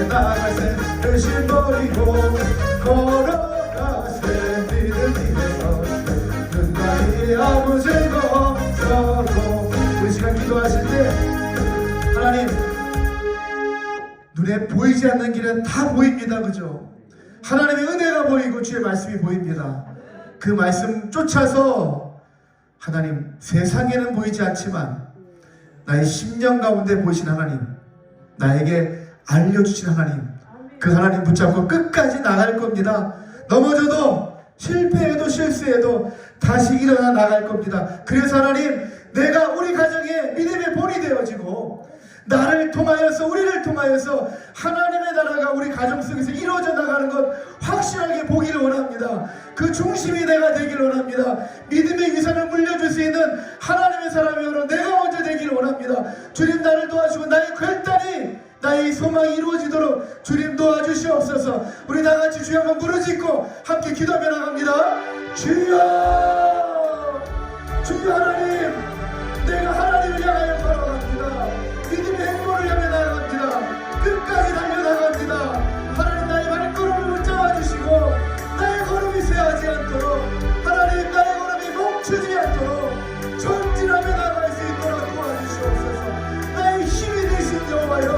Speaker 1: 나가세 의심 버리고 걸어가세 믿음 위에 서서 눈과 이에 아무 증거 없어도 우리 시간 기도하실 때 하나님 눈에 보이지 않는 길은 다 보입니다. 그죠? 하나님의 은혜가 보이고 주의 말씀이 보입니다. 그 말씀 쫓아서 하나님 세상에는 보이지 않지만 나의 심령 가운데 보이신 하나님 나에게 알려주신 하나님 그 하나님 붙잡고 끝까지 나갈 겁니다. 넘어져도 실패해도 실수해도 다시 일어나 나갈 겁니다. 그래서 하나님 내가 우리 가정의 믿음의 본이 되어지고 나를 통하여서 우리를 통하여서 하나님의 나라가 우리 가정 속에서 이루어져 나가는 것 확실하게 보기를 원합니다. 그 중심이 내가 되기를 원합니다. 믿음의 위선을 물려줄 수 있는 하나님의 사람이므로 내가 먼저 되기를 원합니다. 주님 나를 도와주고 나의 결단이 나의 소망이 이루어지도록 주님 도와주시옵소서. 우리 다같이 주여 한번 부르짖고 함께 기도하며 나갑니다. 주여 주여 하나님 내가 하나님을 향하여 걸어갑니다. 믿음의 행보를 향해 나아갑니다. 끝까지 달려나갑니다. 하나님 나의 발걸음을 붙잡아 주시고 나의 걸음이 쇠하지 않도록 하나님 나의 걸음이 멈추지 않도록 전진하며 나아갈 수 있도록 도와주시옵소서. 나의 힘이 되신 여호와여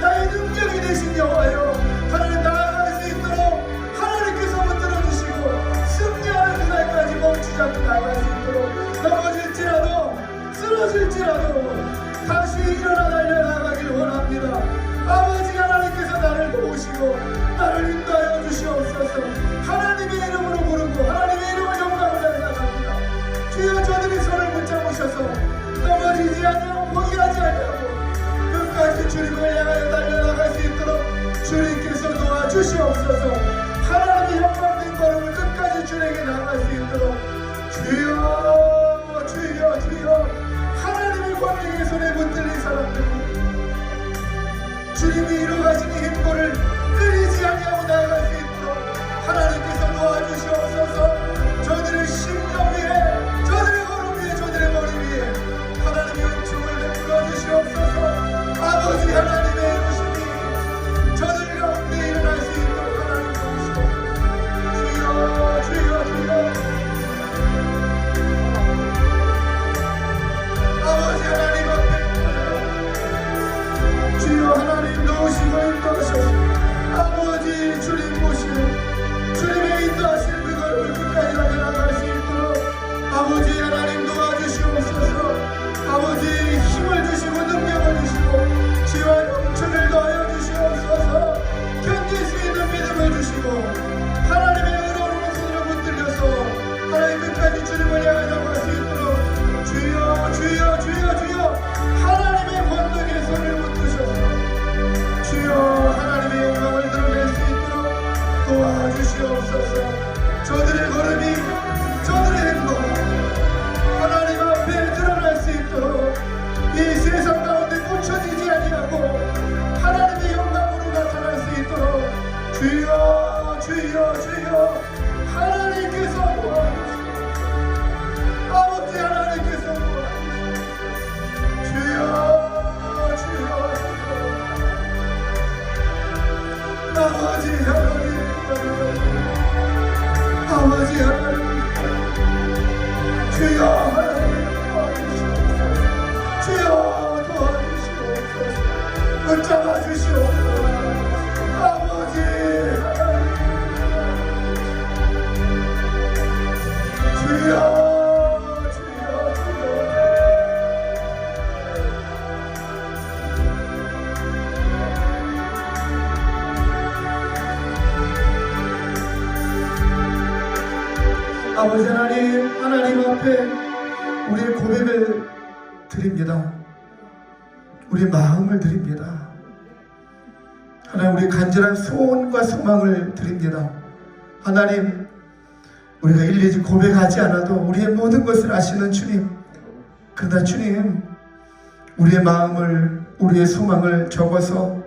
Speaker 1: 나의 능력이 되신 여호와여 하나님 나아갈 수 있도록 하나님께서 붙들어 주시고 승리하는 그날까지 멈추지 않고 나아갈 수 있도록 넘어질지라도 쓰러질지라도 다시 일어나 달려나가길 원합니다. 아버지 하나님께서 나를 도우시고 나를 인도하여 주시옵소서. 하나님의 이름으로 부르고 하나님의 이름을 영광을 하여 나갑니다. 주여 저들의 손을 붙잡으셔서 넘어지지 아니하고 포기하지 아니하고 끝까지 주님을 향하여 달려나갈 수 있도록 주님께서 도와주시옵소서. 하나님의 영광된 걸음을 끝까지 주에게 나갈 수 있도록 주여 주여 주여 하나님의 권능의 손에 붙들린 사람들 주님이 이루어가시는 힘고를 끊이지 아니하고 나아갈 수 있도록 하나님께서 도와주시옵소서. 저들의 심령 위에 저들의 걸음 위에 저들의 머리 위에 하나님의 은총을 베풀어 주시옵소서. 아버지 하나님의 이루심이 저들 가운데 일어날 수 있도록 하나님 도우시옵소서. 주여 주여 주여 아버지 하나님 앞에 주여 하나님 도우시고 인도하소서. 아버지 하나님, 하나님 앞에 우리의 고백을 드립니다. 우리의 마음을 드립니다. 하나님, 우리 간절한 소원과 소망을 드립니다. 하나님, 우리가 일일이 고백하지 않아도 우리의 모든 것을 아시는 주님, 그러나 주님, 우리의 마음을, 우리의 소망을 적어서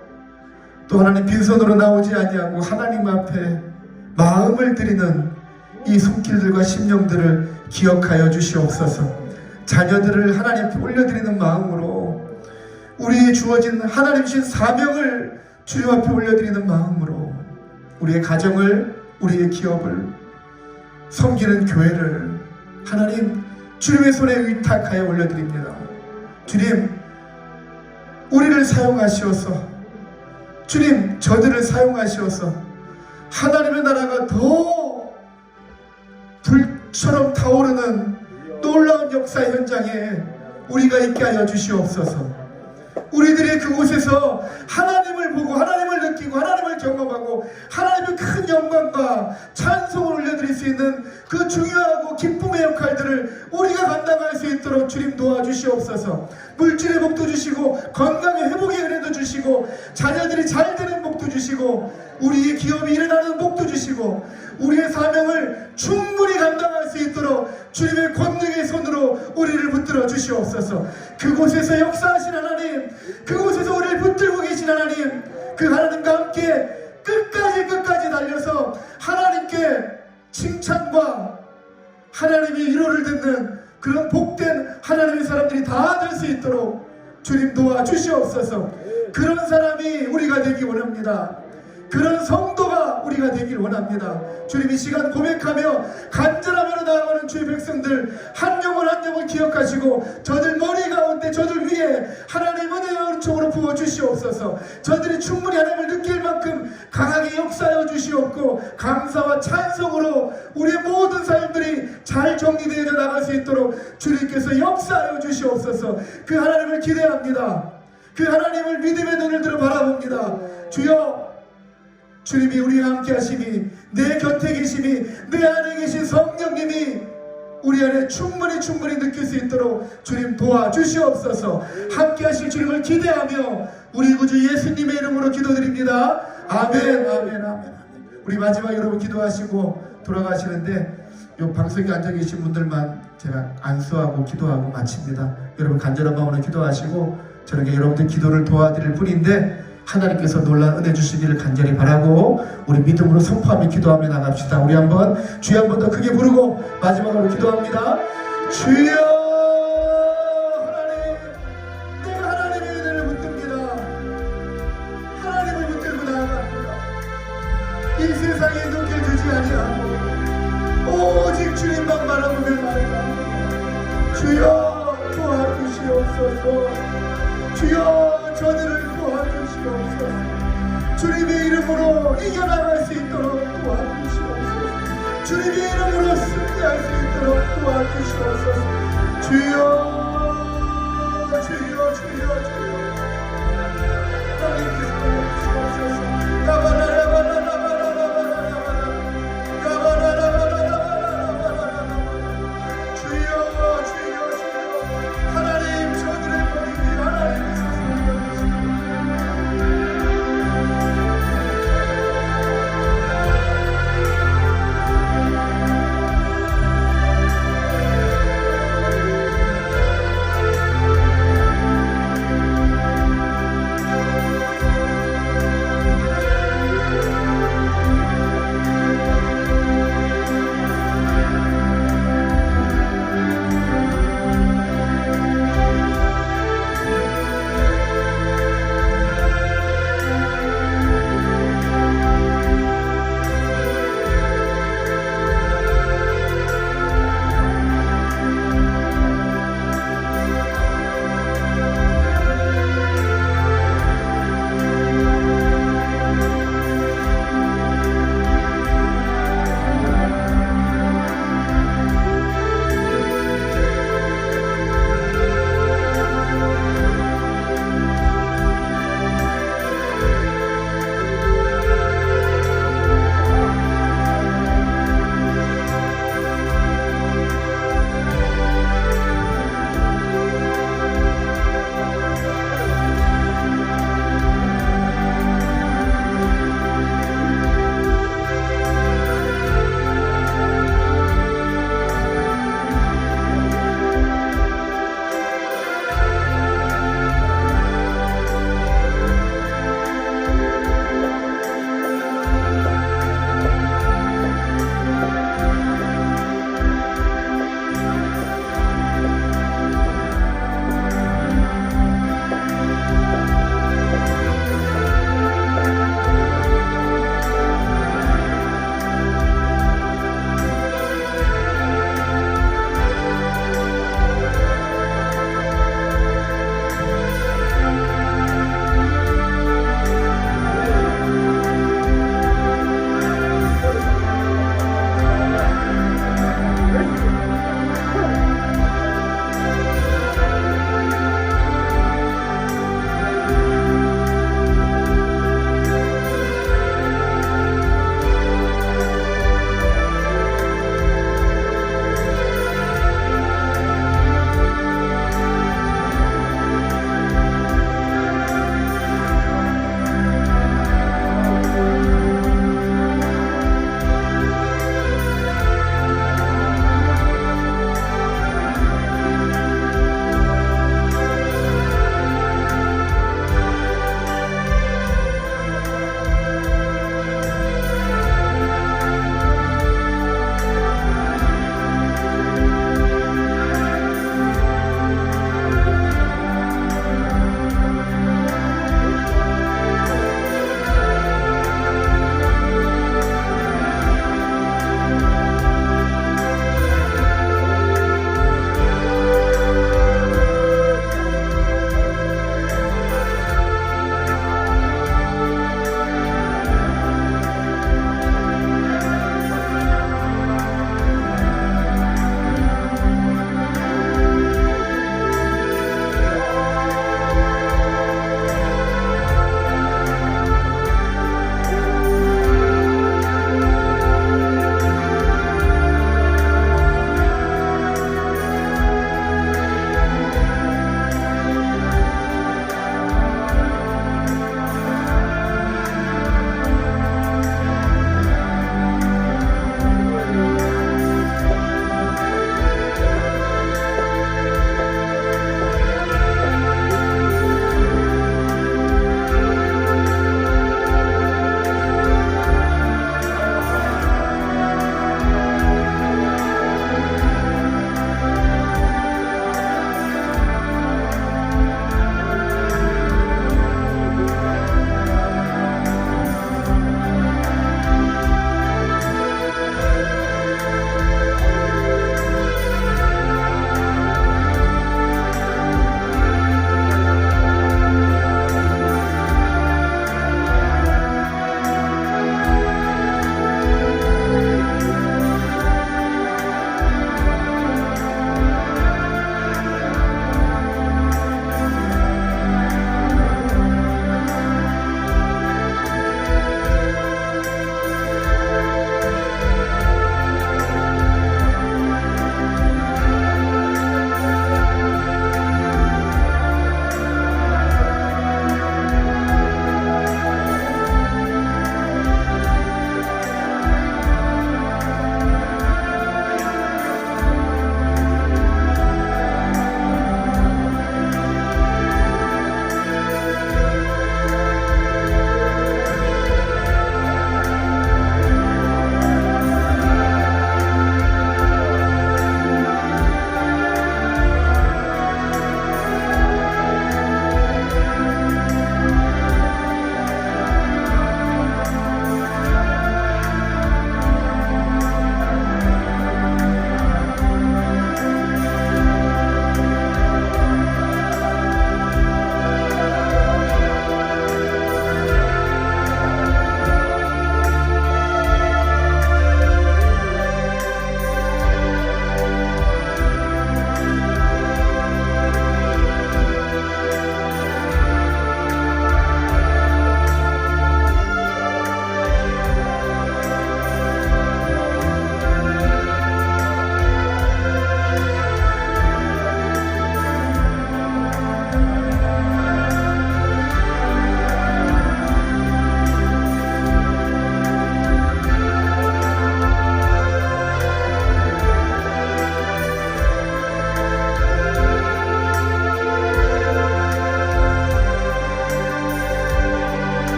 Speaker 1: 또 하나님 빈손으로 나오지 아니하고 하나님 앞에 마음을 드리는 이 손길들과 심령들을 기억하여 주시옵소서. 자녀들을 하나님 앞에 올려드리는 마음으로, 우리의 주어진 하나님 주신 사명을 주님 앞에 올려드리는 마음으로 우리의 가정을, 우리의 기업을, 섬기는 교회를 하나님 주님의 손에 위탁하여 올려드립니다. 주님, 우리를 사용하시어서, 주님, 저들을 사용하시어서 하나님의 나라가 더 불처럼 타오르는 놀라운 역사 현장에 우리가 있게 하여 주시옵소서. 우리들이 그곳에서 하나님을 보고 하나님을 느끼고 하나님을 경험하고 하나님의 큰 영광과 찬송을 올려드릴 수 있는 그 중요하고 기쁨의 역할들을 우리가 감당할 수 있도록 주님 도와주시옵소서. 물질의 복도 주시고 건강의 회복의 은혜도 주시고 자녀들이 잘 되는 복도 주시고 우리의 기업이 일어나는 복도 주시고 우리의 사명을 충분히 감당할 수 있도록 주님의 권능의 손으로 우리를 붙들어 주시옵소서. 그곳에서 역사하신 하나님, 그곳에서 우리를 붙들고 계신 하나님, 그 하나님과 함께 끝까지 달려서 하나님께 칭찬과 하나님의 위로를 듣는 그런 복된 하나님의 사람들이 다 될 수 있도록 주님 도와주시옵소서. 그런 사람이 우리가 되기 원합니다. 그런 성도가 우리가 되길 원합니다. 주님, 이 시간 고백하며 간절하며 나아가는 주의 백성들 한 영혼 한 영혼 기억하시고 저들 머리 가운데, 저들 위에 하나님 은혜의 은총으로 부어주시옵소서. 저들이 충분히 하나님을 느낄 만큼 강하게 역사하여 주시옵고 감사와 찬송으로 우리의 모든 삶들이 잘 정리되어 나갈 수 있도록 주님께서 역사하여 주시옵소서. 그 하나님을 기대합니다. 그 하나님을 믿음의 눈을 들어 바라봅니다. 주여, 주님이 우리와 함께 하심이, 내 곁에 계심이, 내 안에 계신 성령님이 우리 안에 충분히 느낄 수 있도록 주님 도와주시옵소서. 함께 하실 주님을 기대하며 우리 구주 예수님의 이름으로 기도드립니다. 아멘, 아멘, 아멘. 우리 마지막 여러분 기도하시고 돌아가시는데 요 방석에 앉아 계신 분들만 제가 안수하고 기도하고 마칩니다. 여러분 간절한 마음으로 기도하시고 저렇게 여러분들 기도를 도와드릴 뿐인데 하나님께서 놀라운 은혜 주시기를 간절히 바라고 우리 믿음으로 선포하며 기도하며 나갑시다. 우리 한번 주여 한 번 더 크게 부르고 마지막으로 기도합니다. 주여 하나님, 내가 하나님의 은혜를 붙듭니다. 하나님을 붙들고 나아갑니다. 이 세상에 눈길 두지 아니하고 오직 주님만 바라보며 나아갑니다. 주여 도와주시옵소서. 주여 저들을 도와주시옵소서. 주님의 이름으로 이겨나갈 수 있도록 도와주시옵소서. 주님의 이름으로 승리할 수 있도록 도와주시옵소서. 주여